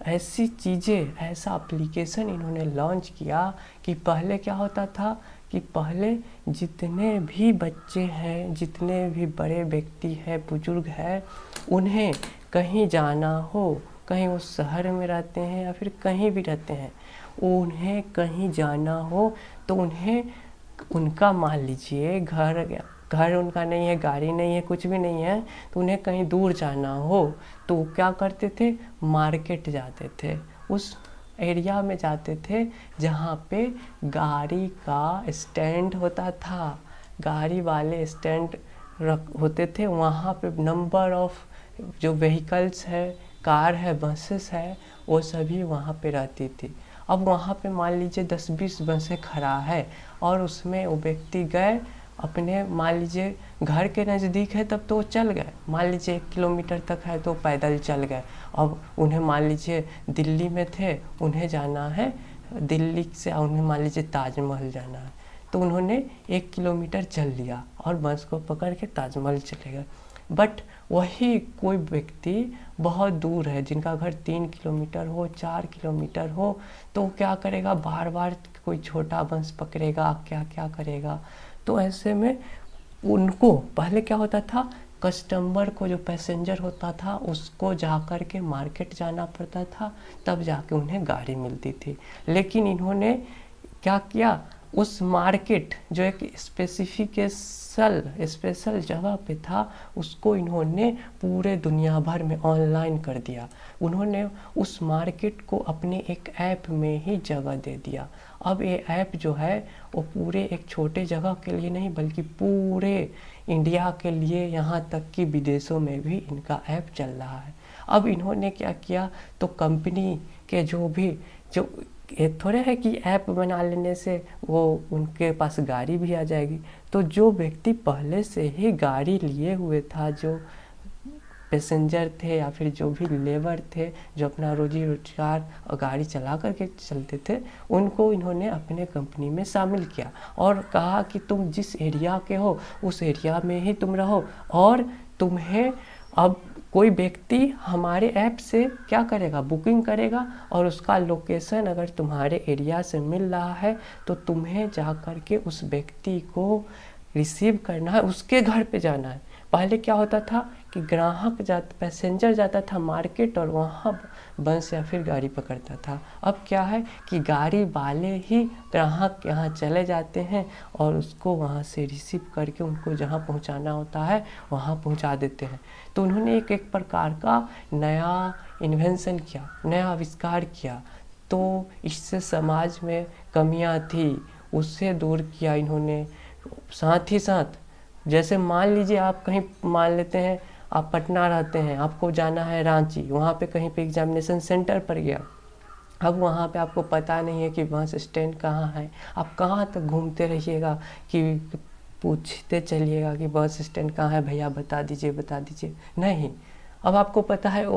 A: ऐसी चीज़ें, ऐसा एप्लीकेशन इन्होंने लॉन्च किया कि पहले क्या होता था कि पहले जितने भी बच्चे हैं, जितने भी बड़े व्यक्ति हैं, बुजुर्ग हैं, उन्हें कहीं जाना हो, कहीं वो शहर में रहते हैं या फिर कहीं भी रहते हैं, उन्हें कहीं जाना हो तो उन्हें उनका मान लीजिए घर उनका नहीं है, गाड़ी नहीं है, कुछ भी नहीं है, तो उन्हें कहीं दूर जाना हो तो क्या करते थे, मार्केट जाते थे, उस एरिया में जाते थे जहाँ पे गाड़ी का स्टैंड होता था, गाड़ी वाले स्टैंड होते थे, वहाँ पे नंबर ऑफ जो व्हीकल्स है, कार है, बसेस है, वो सभी वहाँ पे रहती थी। अब वहाँ पे मान लीजिए 10-20 बसें खड़ा है और उसमें वो व्यक्ति गए अपने, मान लीजिए घर के नज़दीक है तब तो वो चल गए, मान लीजिए 1 किलोमीटर तक है तो पैदल चल गए। अब उन्हें मान लीजिए दिल्ली में थे, उन्हें जाना है दिल्ली से, उन्हें मान लीजिए ताजमहल जाना है, तो उन्होंने 1 किलोमीटर चल लिया और बस को पकड़ के ताजमहल चले गए। बट वही कोई व्यक्ति बहुत दूर है, जिनका घर 3 किलोमीटर हो, 4 किलोमीटर हो, तो वो क्या करेगा, बार बार कोई छोटा बस पकड़ेगा, क्या क्या करेगा। तो ऐसे में उनको पहले क्या होता था, कस्टमर को, जो पैसेंजर होता था, उसको जा कर के मार्केट जाना पड़ता था, तब जाके उन्हें गाड़ी मिलती थी। लेकिन इन्होंने क्या किया, उस मार्केट जो एक स्पेशल जगह पे था, उसको इन्होंने पूरे दुनिया भर में ऑनलाइन कर दिया। उन्होंने उस मार्केट को अपने एक ऐप में ही जगह दे दिया। अब ये ऐप जो है वो पूरे एक छोटे जगह के लिए नहीं, बल्कि पूरे इंडिया के लिए, यहाँ तक कि विदेशों में भी इनका ऐप चल रहा है। अब इन्होंने क्या किया, तो कंपनी के जो ये थोड़े है कि ऐप बना लेने से वो उनके पास गाड़ी भी आ जाएगी। तो जो व्यक्ति पहले से ही गाड़ी लिए हुए था, जो पैसेंजर थे या फिर जो भी लेबर थे, जो अपना रोजी रोजगार और गाड़ी चला करके चलते थे, उनको इन्होंने अपने कंपनी में शामिल किया और कहा कि तुम जिस एरिया के हो उस एरिया में ही तुम रहो, और तुम्हें अब कोई व्यक्ति हमारे ऐप से क्या करेगा, बुकिंग करेगा, और उसका लोकेशन अगर तुम्हारे एरिया से मिल रहा है तो तुम्हें जा कर के उस व्यक्ति को रिसीव करना है, उसके घर पे जाना है। पहले क्या होता था कि पैसेंजर जाता था मार्केट और वहाँ बस या फिर गाड़ी पकड़ता था। अब क्या है कि गाड़ी वाले ही ग्राहक के यहाँ चले जाते हैं और उसको वहाँ से रिसीव करके उनको जहाँ पहुँचाना होता है वहाँ पहुँचा देते हैं। तो उन्होंने एक प्रकार का नया इन्वेंशन किया, नया आविष्कार किया। तो इससे समाज में कमियां थी, उससे दूर किया इन्होंने। साथ ही साथ जैसे मान लीजिए आप कहीं, मान लेते हैं आप पटना रहते हैं, आपको जाना है रांची, वहाँ पे कहीं पे एग्जामिनेशन सेंटर पर गया। अब वहाँ पे आपको पता नहीं है कि बस स्टैंड कहाँ है, आप कहाँ तक घूमते रहिएगा कि पूछते चलिएगा कि बस स्टैंड कहाँ है, भैया बता दीजिए। नहीं, अब आपको पता है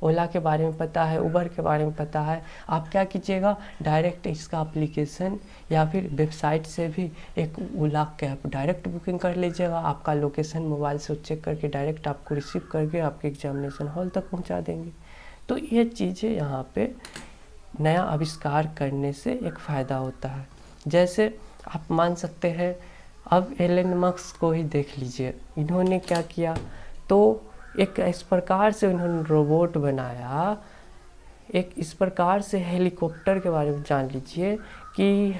A: ओला के बारे में पता है, उबर के बारे में पता है। आप क्या कीजिएगा, डायरेक्ट इसका एप्लीकेशन या फिर वेबसाइट से भी एक ओला कैब डायरेक्ट बुकिंग कर लीजिएगा। आपका लोकेशन मोबाइल से चेक करके डायरेक्ट आपको रिसीव करके आपके एग्जामिनेशन हॉल तक पहुंचा देंगे। तो ये चीज़ें यहाँ पे नया आविष्कार करने से एक फ़ायदा होता है। जैसे आप मान सकते हैं, अब एलन मस्क को ही देख लीजिए, इन्होंने क्या किया, तो एक इस प्रकार से उन्होंने रोबोट बनाया, एक इस प्रकार से हेलीकॉप्टर के बारे में जान लीजिए कि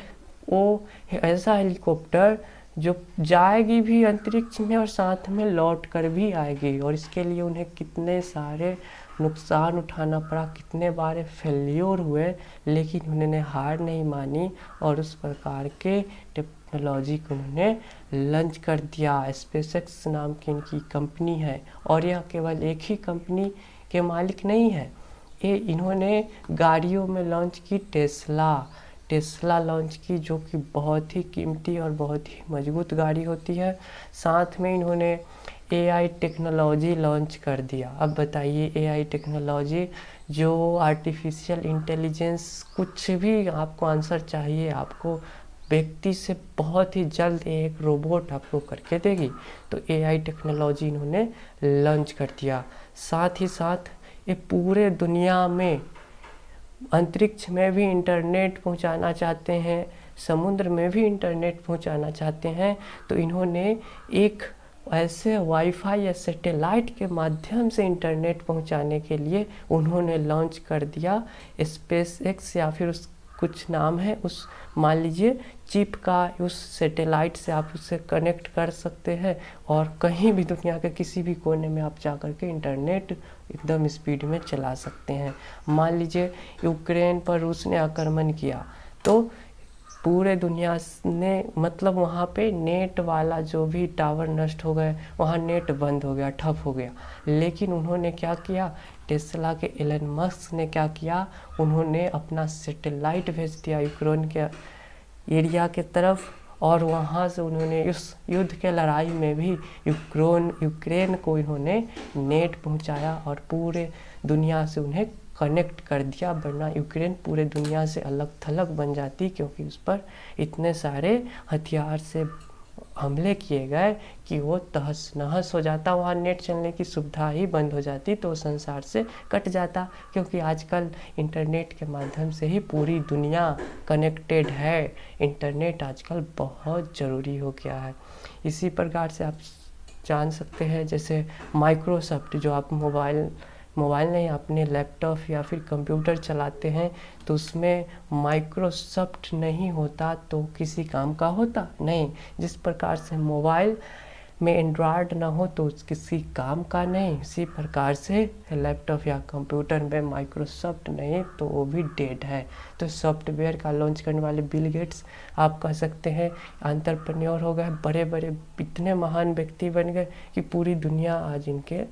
A: वो ऐसा हेलीकॉप्टर जो जाएगी भी अंतरिक्ष में और साथ में लौट कर भी आएगी। और इसके लिए उन्हें कितने सारे नुकसान उठाना पड़ा, कितने बार फेल्योर हुए, लेकिन उन्होंने हार नहीं मानी और उस प्रकार के टेक्नोलॉजी को उन्होंने लॉन्च कर दिया। स्पेसएक्स नाम की इनकी कंपनी है और यह केवल एक ही कंपनी के मालिक नहीं है, ये इन्होंने गाड़ियों में लॉन्च की टेस्ला लॉन्च की, जो कि बहुत ही कीमती और बहुत ही मजबूत गाड़ी होती है। साथ में इन्होंने एआई टेक्नोलॉजी लॉन्च कर दिया। अब बताइए, एआई टेक्नोलॉजी जो आर्टिफिशियल इंटेलिजेंस, कुछ भी आपको आंसर चाहिए, आपको व्यक्ति से बहुत ही जल्द एक रोबोट आपको करके देगी। तो एआई टेक्नोलॉजी इन्होंने लॉन्च कर दिया। साथ ही साथ ये पूरे दुनिया में अंतरिक्ष में भी इंटरनेट पहुंचाना चाहते हैं, समुद्र में भी इंटरनेट पहुंचाना चाहते हैं। तो इन्होंने एक ऐसे वाईफाई या सैटेलाइट के माध्यम से इंटरनेट पहुंचाने के लिए उन्होंने लॉन्च कर दिया स्पेसएक्स, या फिर उस कुछ नाम है उस, मान लीजिए चिप का। उस सैटेलाइट से आप उससे कनेक्ट कर सकते हैं और कहीं भी दुनिया के किसी भी कोने में आप जा कर के इंटरनेट एकदम स्पीड में चला सकते हैं। मान लीजिए यूक्रेन पर रूस ने आक्रमण किया, तो पूरे दुनिया ने मतलब वहाँ पे नेट वाला जो भी टावर नष्ट हो गए, वहाँ नेट बंद हो गया, ठप हो गया। लेकिन उन्होंने क्या किया, टेस्ला के एलन मस्क ने क्या किया, उन्होंने अपना सैटेलाइट भेज दिया यूक्रेन के एरिया के तरफ, और वहाँ से उन्होंने उस युद्ध के लड़ाई में भी यूक्रेन को इन्होंने नेट पहुँचाया और पूरे दुनिया से उन्हें कनेक्ट कर दिया, वरना यूक्रेन पूरे दुनिया से अलग थलग बन जाती, क्योंकि उस पर इतने सारे हथियार से हमले किए गए कि वो तहस नहस हो जाता, वहाँ नेट चलने की सुविधा ही बंद हो जाती, तो संसार से कट जाता। क्योंकि आजकल इंटरनेट के माध्यम से ही पूरी दुनिया कनेक्टेड है। इंटरनेट आजकल बहुत ज़रूरी हो गया है। इसी प्रकार से आप जान सकते हैं, जैसे माइक्रोसॉफ्ट, जो आप मोबाइल नहीं, अपने लैपटॉप या फिर कंप्यूटर चलाते हैं, तो उसमें माइक्रोसॉफ्ट नहीं होता तो किसी काम का होता नहीं। जिस प्रकार से मोबाइल में एंड्रॉयड ना हो तो किसी काम का नहीं, इसी प्रकार से लैपटॉप या कंप्यूटर में माइक्रोसॉफ्ट नहीं तो वो भी डेड है। तो सॉफ्टवेयर का लॉन्च करने वाले बिल गेट्स आप कह सकते हैं एंटरप्रेन्योर हो गए, बड़े बड़े इतने महान व्यक्ति बन गए कि पूरी दुनिया आज इनके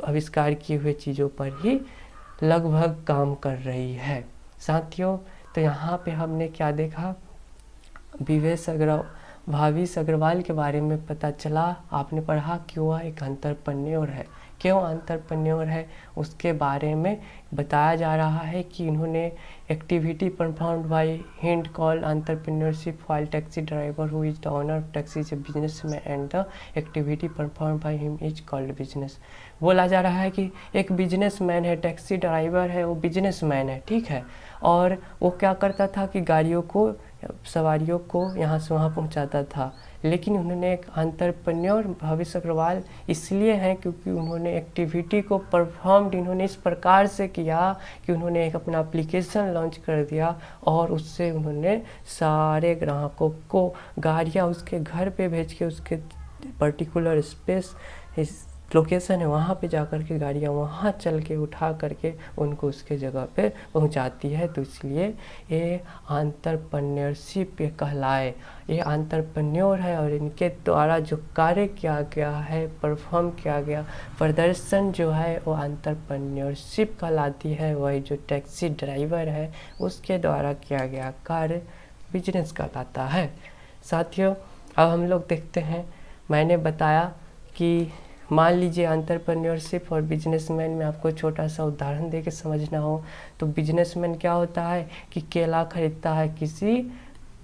A: आविष्कार किए हुए चीज़ों पर ही लगभग काम कर रही है। साथियों, तो यहाँ पे हमने क्या देखा, भावेश अग्रवाल के बारे में पता चला। आपने पढ़ा कि वह एक एंटरप्रेन्योर है। क्यों एंटरप्रेन्योर है उसके बारे में बताया जा रहा है कि इन्होंने activity performed by hind called entrepreneurship, while taxi driver who is the owner of taxi is a businessman and the activity performed by him is called business. बोला जा रहा है कि एक बिजनेसमैन है, टैक्सी ड्राइवर है, वो बिजनेसमैन है, ठीक है, और वो क्या करता था कि गाड़ियों को, सवारियों को यहाँ से वहाँ पहुँचाता था। लेकिन उन्होंने एक एंटरप्रेन्योर भावेश अग्रवाल इसलिए हैं क्योंकि उन्होंने एक्टिविटी को परफॉर्म्ड इन्होंने इस प्रकार से किया कि उन्होंने एक अपना एप्लीकेशन लॉन्च कर दिया और उससे उन्होंने सारे ग्राहकों को गाड़ियाँ उसके घर पे भेज के, उसके पर्टिकुलर स्पेस इस लोकेशन है वहाँ पे जा कर के गाड़ियाँ वहाँ चल के उठा करके उनको उसके जगह पे पहुँचाती है। तो इसलिए ये एंटरप्रेन्योरशिप ये कहलाए, ये एंटरप्रेन्योर है और इनके द्वारा जो कार्य किया गया है, परफॉर्म किया गया प्रदर्शन जो है वो एंटरप्रेन्योरशिप कहलाती है। वही जो टैक्सी ड्राइवर है उसके द्वारा किया गया कार्य बिजनेस कहलाता है। साथियों, अब हम लोग देखते हैं, मैंने बताया कि मान लीजिए एंटरप्रेन्योरशिप और बिजनेसमैन में आपको छोटा सा उदाहरण दे के समझना हो तो बिजनेसमैन क्या होता है कि केला खरीदता है किसी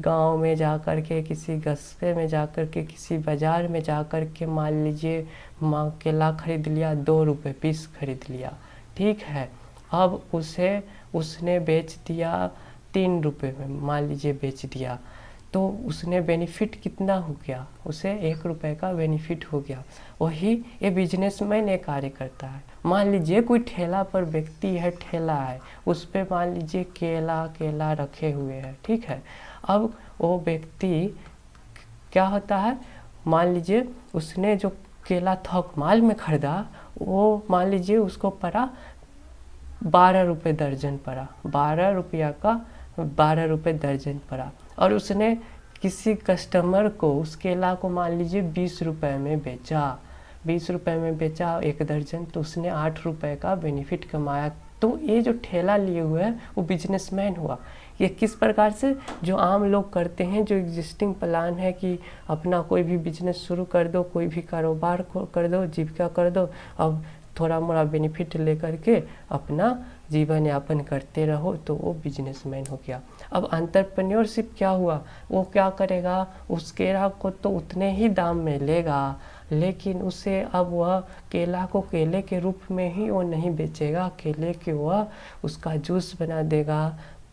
A: गांव में जा कर के, किसी कस्बे में जा कर के, किसी बाज़ार में जा कर के, मान लीजिए केला खरीद लिया, 2 रुपये पीस खरीद लिया, ठीक है। अब उसने बेच दिया 3 रुपये में, मान लीजिए बेच दिया, तो उसने बेनिफिट कितना हो गया, उसे 1 रुपये का बेनिफिट हो गया। वही ये बिजनेसमैन ये कार्य करता है। मान लीजिए कोई ठेला पर व्यक्ति है, ठेला है, उस पर मान लीजिए केला रखे हुए हैं, ठीक है। अब वो व्यक्ति क्या होता है, मान लीजिए उसने जो केला थोक माल में खरीदा वो मान लीजिए उसको पड़ा 12 रुपये दर्जन पड़ा, 12 रुपया का 12 रुपये दर्जन पड़ा, और उसने किसी कस्टमर को उस केला को मान लीजिए 20 रुपये में बेचा, 20 रुपये में बेचा 1 दर्जन, तो उसने 8 रुपये का बेनिफिट कमाया। तो ये जो ठेला लिए हुए है वो बिजनेसमैन हुआ। ये किस प्रकार से, जो आम लोग करते हैं, जो एग्जिस्टिंग प्लान है कि अपना कोई भी बिजनेस शुरू कर दो, कोई भी कारोबार कर दो, जीविका कर दो, अब थोड़ा मोड़ा बेनिफिट लेकर के अपना जीवन यापन करते रहो, तो वो बिजनेसमैन हो गया। अब एंटरप्रेन्योरशिप क्या हुआ, वो क्या करेगा, उस केला को तो उतने ही दाम में लेगा, लेकिन उसे अब वह केला को केले के रूप में ही वो नहीं बेचेगा, केले के वह उसका जूस बना देगा,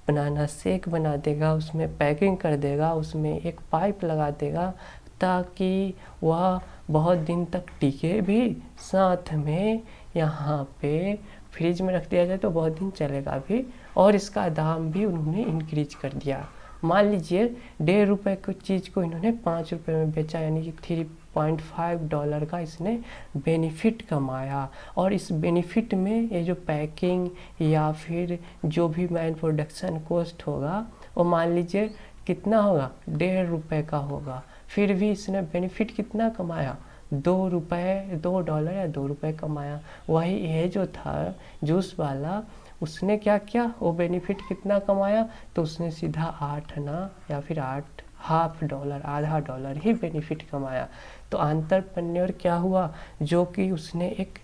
A: बनाना शेक बना देगा, उसमें पैकिंग कर देगा, उसमें एक पाइप लगा देगा ताकि वह बहुत दिन तक टिके भी, साथ में यहाँ पे फ्रिज में रख दिया जाए तो बहुत दिन चलेगा भी, और इसका दाम भी उन्होंने इंक्रीज कर दिया। मान लीजिए 1.5 रुपये की चीज़ को इन्होंने 5 रुपये में बेचा, यानी कि $3.5 का इसने बेनिफिट कमाया। और इस बेनिफिट में ये जो पैकिंग या फिर जो भी मैन प्रोडक्शन कॉस्ट होगा वो मान लीजिए कितना होगा, 1.5 रुपये का होगा, फिर भी इसने बेनिफिट कितना कमाया, 2 रुपये, $2 या 2 रुपये कमाया। वही ये जो था जूस वाला, उसने क्या किया, वो बेनिफिट कितना कमाया, तो उसने सीधा 8 आना या फिर 8 हाफ डॉलर, आधा डॉलर ही बेनिफिट कमाया। तो एंटरप्रेन्योर क्या हुआ, जो कि उसने एक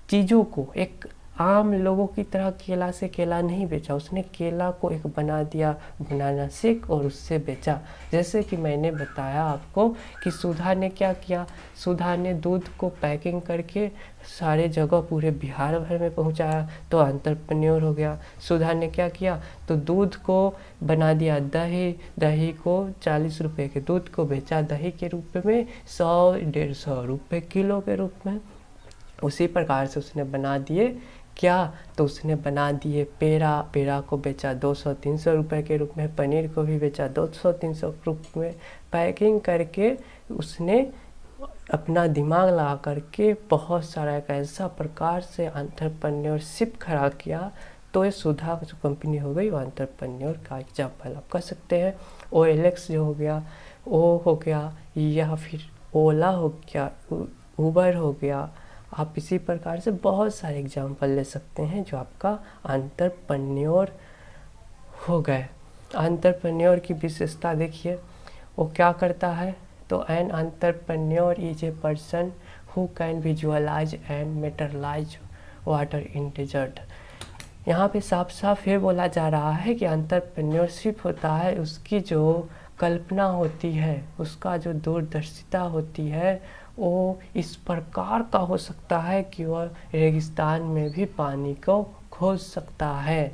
A: चीज़ों को एक आम लोगों की तरह केला से केला नहीं बेचा, उसने केला को एक बना दिया बनाना शेक और उससे बेचा। जैसे कि मैंने बताया आपको कि सुधा ने क्या किया, सुधा ने दूध को पैकिंग करके सारे जगह पूरे बिहार भर में पहुंचाया, तो एंटरप्रेन्योर हो गया। सुधा ने क्या किया, तो दूध को बना दिया दही, दही को 40 रुपये के दूध को बेचा दही के रूप में 100-150 रुपये किलो के रूप में। उसी प्रकार से उसने बना दिए क्या, तो उसने बना दिए पेड़ा, पेड़ा को बेचा 200-300 रुपये के रूप में, पनीर को भी बेचा 200-300 रुपये में। पैकिंग करके उसने अपना दिमाग लगा करके बहुत सारा एक ऐसा प्रकार से एंटरप्रेन्योरशिप खड़ा किया। तो ये सुधा जो कंपनी हो गई वो एंटरप्रेन्योर का एग्जाम्पल आप कह सकते हैं। OLX जो हो गया, वो हो गया, या फिर ओला हो गया, उबर हो गया। आप इसी प्रकार से बहुत सारे एग्जाम्पल ले सकते हैं जो आपका एंटरप्रेन्योर हो गए। एंटरप्रेन्योर की विशेषता देखिए, वो क्या करता है, तो an entrepreneur is a person who can visualise and materialise water in desert. यहाँ पे साफ साफ ये बोला जा रहा है कि एंटरप्रेन्योरशिप होता है उसकी जो कल्पना होती है, उसका जो दूरदर्शिता होती है, वो इस प्रकार का हो सकता है कि वह रेगिस्तान में भी पानी को खोज सकता है।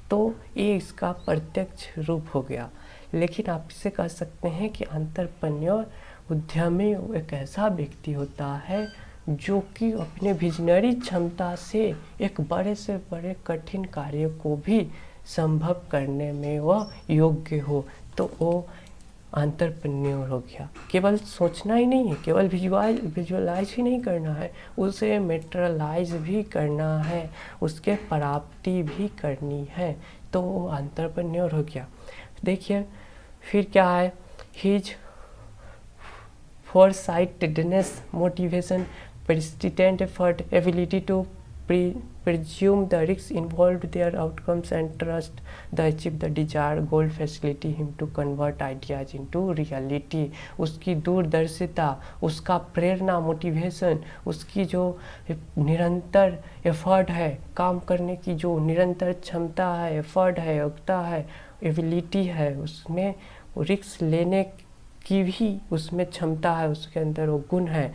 A: तो ये इसका प्रत्यक्ष रूप हो गया। लेकिन आप इसे कह सकते हैं कि एंटरप्रेन्योर उद्यमी एक ऐसा व्यक्ति होता है जो कि अपने विजनरी क्षमता से एक बड़े से बड़े कठिन कार्य को भी संभव करने में वह योग्य हो। तो वो एंटरप्रेन्योर हो गया। केवल सोचना ही नहीं है, केवल विजुअलाइज ही नहीं करना है, उसे मेटेरियलाइज भी करना है, उसके प्राप्ति भी करनी है, तो वो एंटरप्रेन्योर हो गया। देखिए फिर क्या है, his foresightedness, motivation, persistent effort, ability to presume the risks involved, their outcomes, and trust the achieve the desired goal facilitate him to convert ideas into reality। उसकी दूरदर्शिता, उसका प्रेरणा, मोटिवेशन, उसकी जो निरंतर एफर्ट है, काम करने की जो निरंतर क्षमता है, एफर्ट है, योग्यता है, एबिलिटी है, उसमें रिस्क लेने की भी उसमें क्षमता है, उसके अंदर वो गुण है,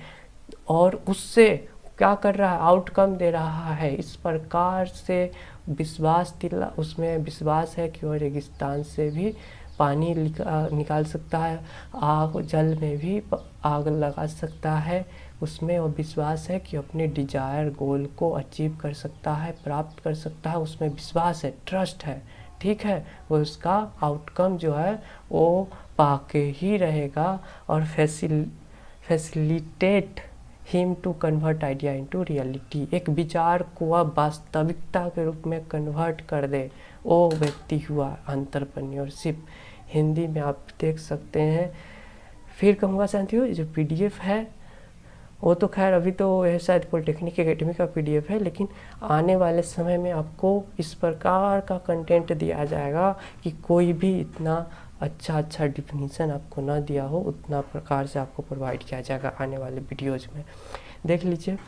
A: और उससे क्या कर रहा है, आउटकम दे रहा है। इस प्रकार से विश्वास दिला, उसमें विश्वास है कि वो रेगिस्तान से भी पानी निकाल सकता है, आग जल में भी आग लगा सकता है, उसमें वो विश्वास है कि अपने डिजायर गोल को अचीव कर सकता है, प्राप्त कर सकता है, उसमें विश्वास है, ट्रस्ट है, ठीक है। वो उसका आउटकम जो है वो पाके ही रहेगा, और facilitate him to convert idea into reality, एक विचार को वह वास्तविकता के रूप में कन्वर्ट कर दे, वो व्यक्ति हुआ एंटरप्रेन्योरशिप। हिंदी में आप देख सकते हैं। फिर कहूँगा साथियों, जो PDF है वो तो खैर अभी तो यह शायद पॉलिटेक्निक एकेडमी का PDF है, लेकिन आने वाले समय में आपको इस प्रकार का कंटेंट दिया जाएगा कि कोई भी इतना अच्छा डिफिनीशन आपको ना दिया हो, उतना प्रकार से आपको प्रोवाइड किया जाएगा आने वाले वीडियोज़ में। देख लीजिए,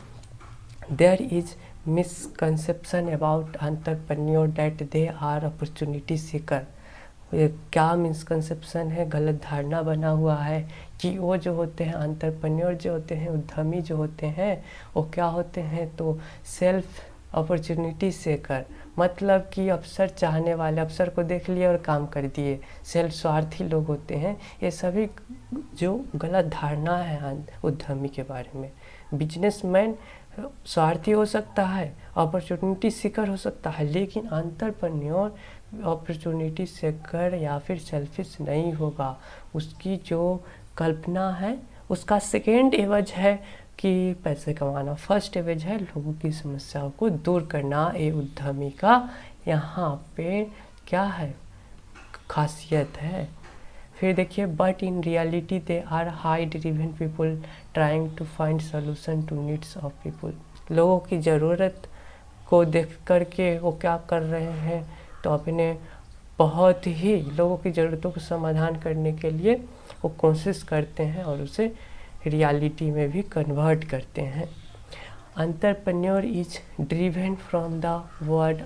A: there is misconception about entrepreneur that they are opportunity seeker. ये क्या मिसकंसेप्शन है, गलत धारणा बना हुआ है कि वो जो होते हैं एंटरप्रेन्योर, जो होते हैं उद्यमी जो होते हैं, वो क्या होते हैं, तो सेल्फ अपॉर्चुनिटी सीकर, मतलब कि अवसर चाहने वाले, अवसर को देख लिए और काम कर दिए, सेल्फ स्वार्थी लोग होते हैं। ये सभी जो गलत धारणा है उद्यमी के बारे में। बिजनेसमैन स्वार्थी हो सकता है, अपॉर्चुनिटी सीकर हो सकता है, लेकिन एंटरप्रेन्योर अपॉर्चुनिटी सीकर या फिर सेल्फिश नहीं होगा। उसकी जो कल्पना है, उसका सेकेंड एवज है कि पैसे कमाना, फर्स्ट एवज है लोगों की समस्याओं को दूर करना। ये उद्यमी का यहाँ पे क्या है, खासियत है। फिर देखिए, but in reality they are high driven people trying to find solution to needs of people. लोगों की ज़रूरत को देख कर के वो क्या कर रहे हैं, तो अपने बहुत ही लोगों की ज़रूरतों को समाधान करने के लिए वो कोशिश करते हैं और उसे रियलिटी में भी कन्वर्ट करते हैं। Entrepreneur is driven from the word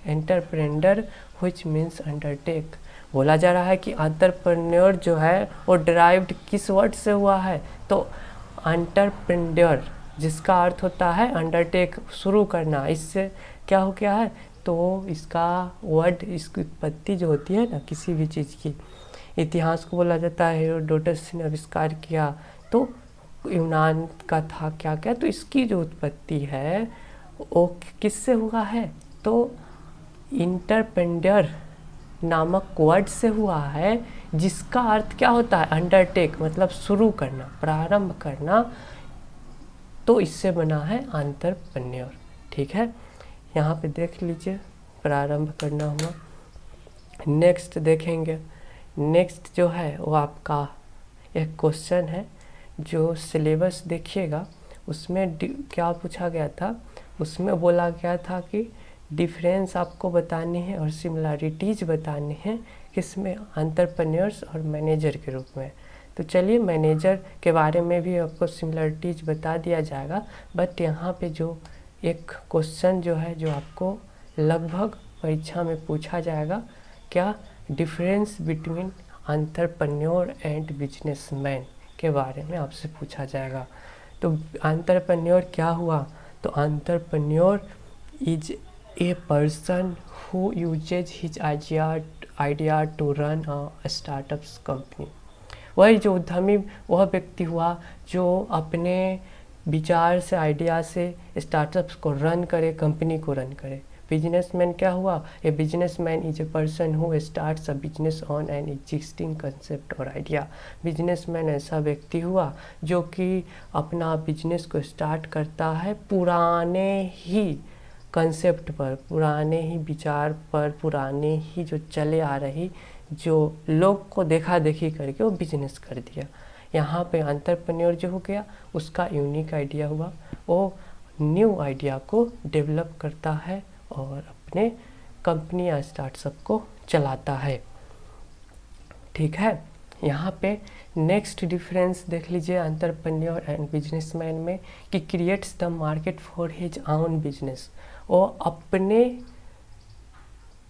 A: entrepreneur which means undertake. बोला जा रहा है कि एंटरप्रेन्योर जो है वो डिराइव्ड किस वर्ड से हुआ है, तो एंटरप्रेन्योर जिसका अर्थ होता है अंडरटेक, शुरू करना। इससे क्या हो गया है, तो इसका वर्ड, इसकी उत्पत्ति जो होती है ना किसी भी चीज़ की, इतिहास को बोला जाता है हेरोडोटस ने आविष्कार किया, तो यूनान का था क्या क्या, तो इसकी जो उत्पत्ति है वो किससे हुआ है, तो एंटरप्रेन्योर नामक वर्ड से हुआ है, जिसका अर्थ क्या होता है, अंडरटेक, मतलब शुरू करना, प्रारंभ करना, तो इससे बना है एंटरप्रेन्योर। ठीक है, यहाँ पे देख लीजिए प्रारंभ करना हुआ। नेक्स्ट देखेंगे, नेक्स्ट जो है वो आपका एक क्वेश्चन है, जो सिलेबस देखिएगा उसमें क्या पूछा गया था, उसमें बोला गया था कि डिफरेंस आपको बताने हैं और सिमिलरिटीज़ बताने हैं, किसमें, एंटरप्रेन्योर्स और मैनेजर के रूप में। तो चलिए मैनेजर के बारे में भी आपको सिमिलरिटीज़ बता दिया जाएगा, बट यहाँ पे जो एक क्वेश्चन जो है जो आपको लगभग परीक्षा में पूछा जाएगा, क्या, difference between entrepreneur and businessman के बारे में आपसे पूछा जाएगा। तो एंटरप्रेन्योर क्या हुआ, तो entrepreneur is a person who uses his idea to run a startups company. वही जो उद्यमी वह व्यक्ति हुआ जो अपने विचार से, आइडिया से स्टार्टअप्स को रन करे, कंपनी को रन करे। बिजनेसमैन क्या हुआ, a businessman is a person who starts a business on an existing concept और आइडिया। बिजनेसमैन ऐसा व्यक्ति हुआ जो कि अपना बिजनेस को स्टार्ट करता है पुराने ही कंसेप्ट पर, पुराने ही विचार पर, पुराने ही जो चले आ रही, जो लोग को देखा देखी करके वो बिजनेस कर दिया। यहाँ पे एंटरप्रेन्योर जो हो गया, उसका यूनिक आइडिया हुआ, वो न्यू आइडिया को डेवलप करता है और अपने कंपनी या स्टार्टअप को चलाता है। ठीक है, यहाँ पे नेक्स्ट डिफरेंस देख लीजिए एंटरप्रेन्योर एंड बिजनेसमैन में, कि creates the market for his own business. वो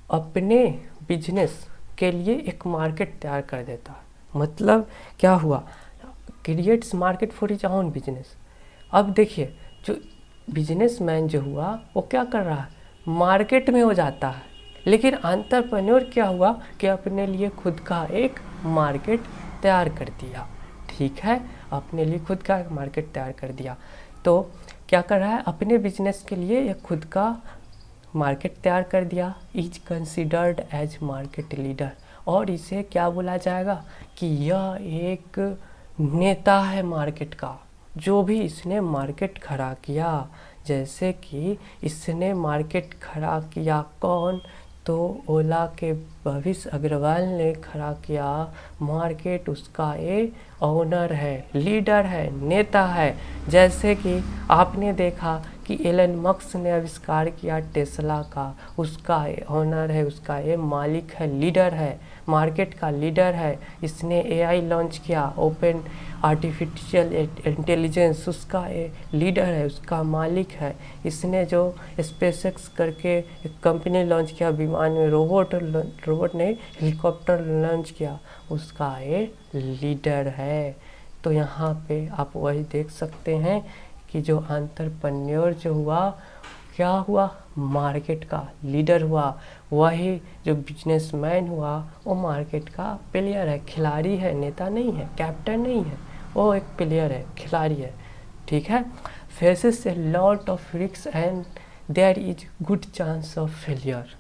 A: अपने बिजनेस के लिए एक मार्केट तैयार कर देता है। मतलब क्या हुआ, creates market for his own business. अब देखिए, जो बिजनेसमैन जो हुआ वो क्या कर रहा है, मार्केट में हो जाता है, लेकिन एंटरप्रेन्योर क्या हुआ कि अपने लिए खुद का एक मार्केट तैयार कर दिया। ठीक है, अपने लिए खुद का एक मार्केट तैयार कर दिया, तो क्या कर रहा है, अपने बिजनेस के लिए एक खुद का मार्केट तैयार कर दिया। Is considered as market leader, और इसे क्या बोला जाएगा कि यह एक नेता है मार्केट का। जो भी इसने मार्केट खड़ा किया, जैसे कि इसने मार्केट खड़ा किया कौन, तो ओला के भविष्य अग्रवाल ने खड़ा किया मार्केट, उसका ये ओनर है, लीडर है, नेता है। जैसे कि आपने देखा कि एलन मस्क ने आविष्कार किया टेस्ला का, उसका ये ओनर है, उसका ये मालिक है, लीडर है, मार्केट का लीडर है। इसने एआई लॉन्च किया, ओपन आर्टिफिशियल इंटेलिजेंस, उसका ये लीडर है, उसका मालिक है। इसने जो स्पेसएक्स करके एक कंपनी लॉन्च किया, विमान में रोबोट ने हेलीकॉप्टर लॉन्च किया, उसका ये लीडर है। तो यहाँ पे आप वही देख सकते हैं कि जो एंटरप्रेन्योर जो हुआ, क्या हुआ, मार्केट का लीडर हुआ। वही जो बिजनेसमैन हुआ वो मार्केट का प्लेयर है, खिलाड़ी है, नेता नहीं है, कैप्टन नहीं है, वो एक प्लेयर है, खिलाड़ी है। ठीक है, faces a lot of risk and there is good chance of failure.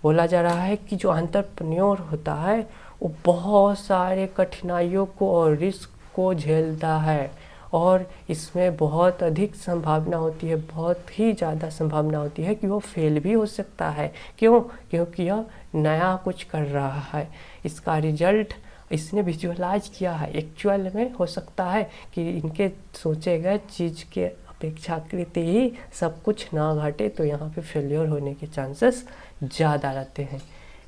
A: बोला जा रहा है कि जो एंटरप्रेन्योर होता है वो बहुत सारे कठिनाइयों को और रिस्क को झेलता है, और इसमें बहुत अधिक संभावना होती है, बहुत ही ज़्यादा संभावना होती है कि वो फेल भी हो सकता है। क्यों? क्योंकि यह नया कुछ कर रहा है, इसका रिजल्ट इसने विजुअलाइज किया है। एक्चुअल में हो सकता है कि इनके सोचे गए चीज़ के अपेक्षाकृत ही सब कुछ ना घटे, तो यहाँ पे फेलियर होने के चांसेस ज़्यादा रहते हैं।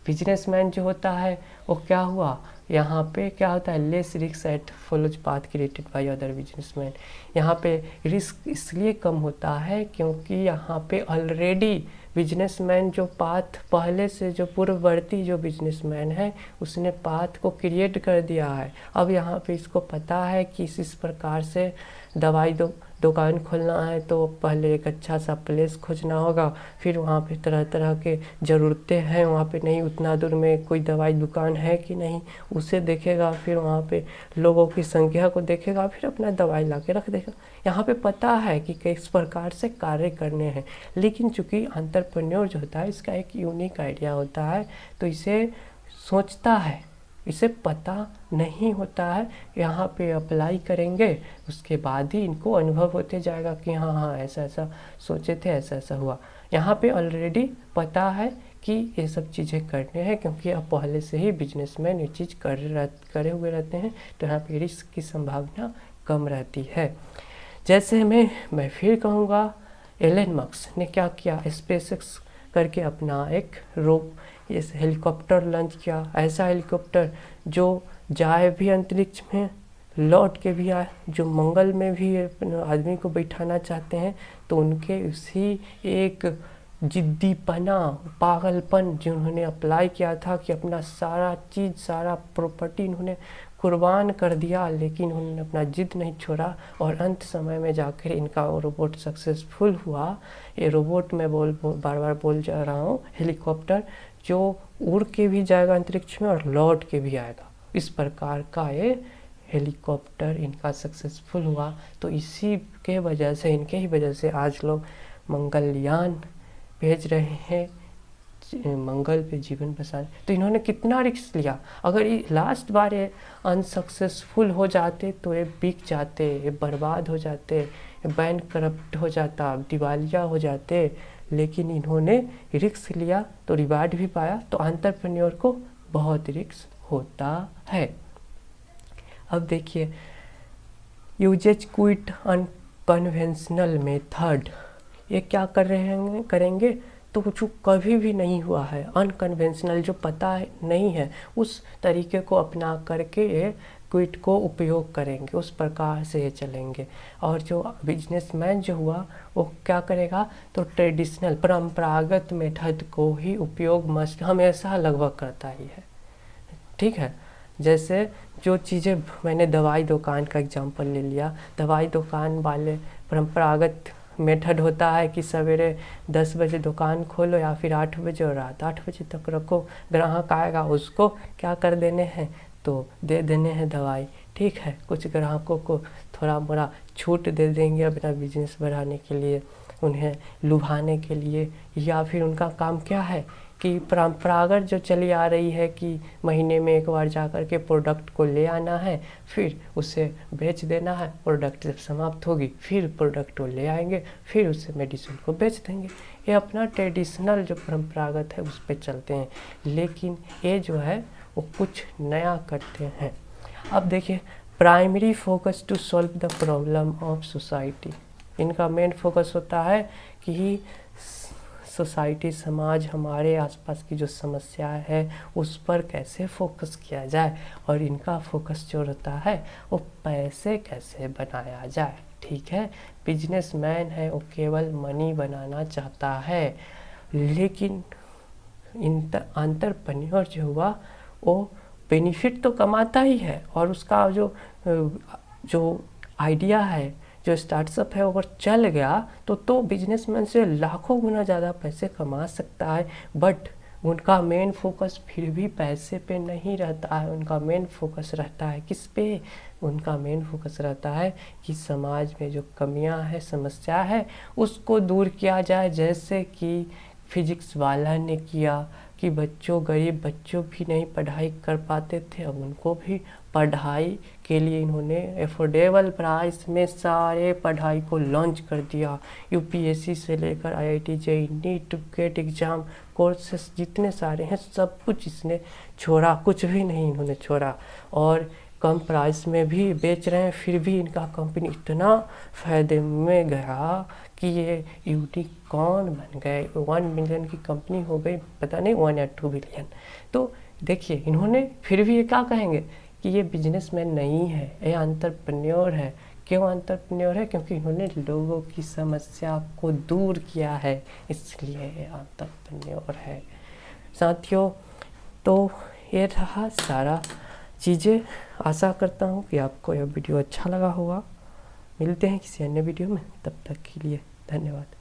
A: बिजनेसमैन जो होता है वो क्या हुआ, यहाँ पे क्या होता है, less risk at follows path created by other businessman. यहाँ पे रिस्क इसलिए कम होता है क्योंकि यहाँ पे ऑलरेडी बिजनेसमैन जो पाथ पहले से जो पूर्ववर्ती जो बिजनेसमैन है उसने पाथ को क्रिएट कर दिया है। अब यहाँ पे इसको पता है कि इस प्रकार से दवाई दुकान खोलना है तो पहले एक अच्छा सा प्लेस खोजना होगा, फिर वहाँ पे तरह तरह के ज़रूरतें हैं, वहाँ पे नहीं उतना दूर में कोई दवाई दुकान है कि नहीं उसे देखेगा, फिर वहाँ पे लोगों की संख्या को देखेगा, फिर अपना दवाई ला के रख देगा। यहाँ पे पता है कि किस प्रकार से कार्य करने हैं। लेकिन चूँकि एंटरप्रेन्योर जो होता है इसका एक यूनिक आइडिया होता है, तो इसे सोचता है, इसे पता नहीं होता है। यहाँ पे अप्लाई करेंगे उसके बाद ही इनको अनुभव होते जाएगा कि हाँ हाँ ऐसा ऐसा सोचे थे, ऐसा ऐसा हुआ। यहाँ पे ऑलरेडी पता है कि ये सब चीज़ें करने हैं क्योंकि अब पहले से ही बिजनेसमैन ये चीज़ करे हुए रहते हैं, तो यहाँ पे रिस्क की संभावना कम रहती है। जैसे मैं फिर कहूँगा, एलन मस्क ने क्या किया, स्पेसएक्स करके अपना एक इस हेलीकॉप्टर लॉन्च किया। ऐसा हेलीकॉप्टर जो जाए भी अंतरिक्ष में, लौट के भी आए, जो मंगल में भी आदमी को बैठाना चाहते हैं तो उनके उसी एक जिद्दीपना, पागलपन जो उन्होंने अप्लाई किया था कि अपना सारा चीज़, सारा प्रॉपर्टी उन्होंने कुर्बान कर दिया, लेकिन उन्होंने अपना जिद नहीं छोड़ा और अंत समय में जाकर इनका रोबोट सक्सेसफुल हुआ। ये रोबोट मैं बार बार बोल जा रहा हूँ, हेलीकॉप्टर जो उड़ के भी जाएगा अंतरिक्ष में और लौट के भी आएगा, इस प्रकार का ये हेलीकॉप्टर इनका सक्सेसफुल हुआ। तो इसी के वजह से, इनके ही वजह से आज लोग मंगलयान भेज रहे हैं, मंगल पे जीवन बसाने। तो इन्होंने कितना रिस्क लिया। अगर ये लास्ट बार ये अनसक्सेसफुल हो जाते तो ये बिक जाते, ये बर्बाद हो जाते, बैंक करप्ट हो जाता, दिवालिया हो जाते, लेकिन इन्होंने रिस्क लिया तो रिवार्ड भी पाया। तो एंटरप्रेन्योर को बहुत रिस्क होता है। अब देखिए, यूजेज क्विट अनकन्वेंशनल मेथड, ये क्या करेंगे तो कुछ कभी भी नहीं हुआ है। अनकन्वेंशनल जो पता नहीं है उस तरीके को अपना करके ये क्विट को उपयोग करेंगे, उस प्रकार से ये चलेंगे। और जो बिजनेसमैन जो हुआ वो क्या करेगा, तो ट्रेडिशनल परंपरागत मेथड को ही उपयोग हमेशा लगभग करता ही है। ठीक है, जैसे जो चीज़ें मैंने दवाई दुकान का एग्जांपल ले लिया, दवाई दुकान वाले परंपरागत मेथड होता है कि सवेरे 10 बजे दुकान खोलो या फिर 8 बजे और रात 8 बजे तक रखो, ग्राहक आएगा उसको क्या कर देने हैं, तो दे देने हैं दवाई। ठीक है, कुछ ग्राहकों को थोड़ा मोड़ा छूट दे देंगे अपना बिजनेस बढ़ाने के लिए, उन्हें लुभाने के लिए, या फिर उनका काम क्या है कि परंपरागत जो चली आ रही है कि महीने में एक बार जाकर के प्रोडक्ट को ले आना है, फिर उसे बेच देना है, प्रोडक्ट जब समाप्त होगी फिर प्रोडक्ट को ले आएंगे, फिर उससे मेडिसिन को बेच देंगे। ये अपना ट्रेडिशनल जो परंपरागत है उस पर चलते हैं, लेकिन ये जो है वो कुछ नया करते हैं। अब देखिए, primary focus to solve the problem of society, इनका मेन फोकस होता है कि सोसाइटी, समाज, हमारे आसपास की जो समस्या है उस पर कैसे फोकस किया जाए, और इनका फोकस जो रहता है वो पैसे कैसे बनाया जाए। ठीक है, बिजनेसमैन है वो केवल मनी बनाना चाहता है, लेकिन एंटरप्रेन्योर जो हुआ वो बेनिफिट तो कमाता ही है, और उसका जो आइडिया है, जो स्टार्टअप है, अगर चल गया तो बिजनेसमैन से लाखों गुना ज़्यादा पैसे कमा सकता है। बट उनका मेन फोकस फिर भी पैसे पे नहीं रहता है, उनका मेन फोकस रहता है किस पे, उनका मेन फोकस रहता है कि समाज में जो कमियां है, समस्या है, उसको दूर किया जाए। जैसे कि फिजिक्स वाला ने किया, कि गरीब बच्चों भी नहीं पढ़ाई कर पाते थे, अब उनको भी पढ़ाई के लिए इन्होंने अफोर्डेबल प्राइस में सारे पढ़ाई को लॉन्च कर दिया। यूपीएससी से लेकर IIT, JEE, NEET, GATE exam courses जितने सारे हैं सब कुछ इसने छोड़ा, कुछ भी नहीं इन्होंने छोड़ा। और कम प्राइस में भी बेच रहे हैं, फिर भी इनका कंपनी इतना फ़ायदे में गया कि ये यूनिकॉर्न बन गए। 1 मिलियन की कंपनी हो गई, पता नहीं 1 या 2 बिलियन। तो देखिए इन्होंने फिर भी ये क्या कहेंगे कि ये बिजनेसमैन नहीं है, ये एंटरप्रेन्योर है। क्यों एंटरप्रेन्योर है? क्योंकि इन्होंने लोगों की समस्या को दूर किया है, इसलिए ये एंटरप्रेन्योर है। साथियों, तो ये रहा सारा चीज़ें। आशा करता हूँ कि आपको यह वीडियो अच्छा लगा होगा। मिलते हैं किसी अन्य वीडियो में, तब तक के लिए धन्यवाद।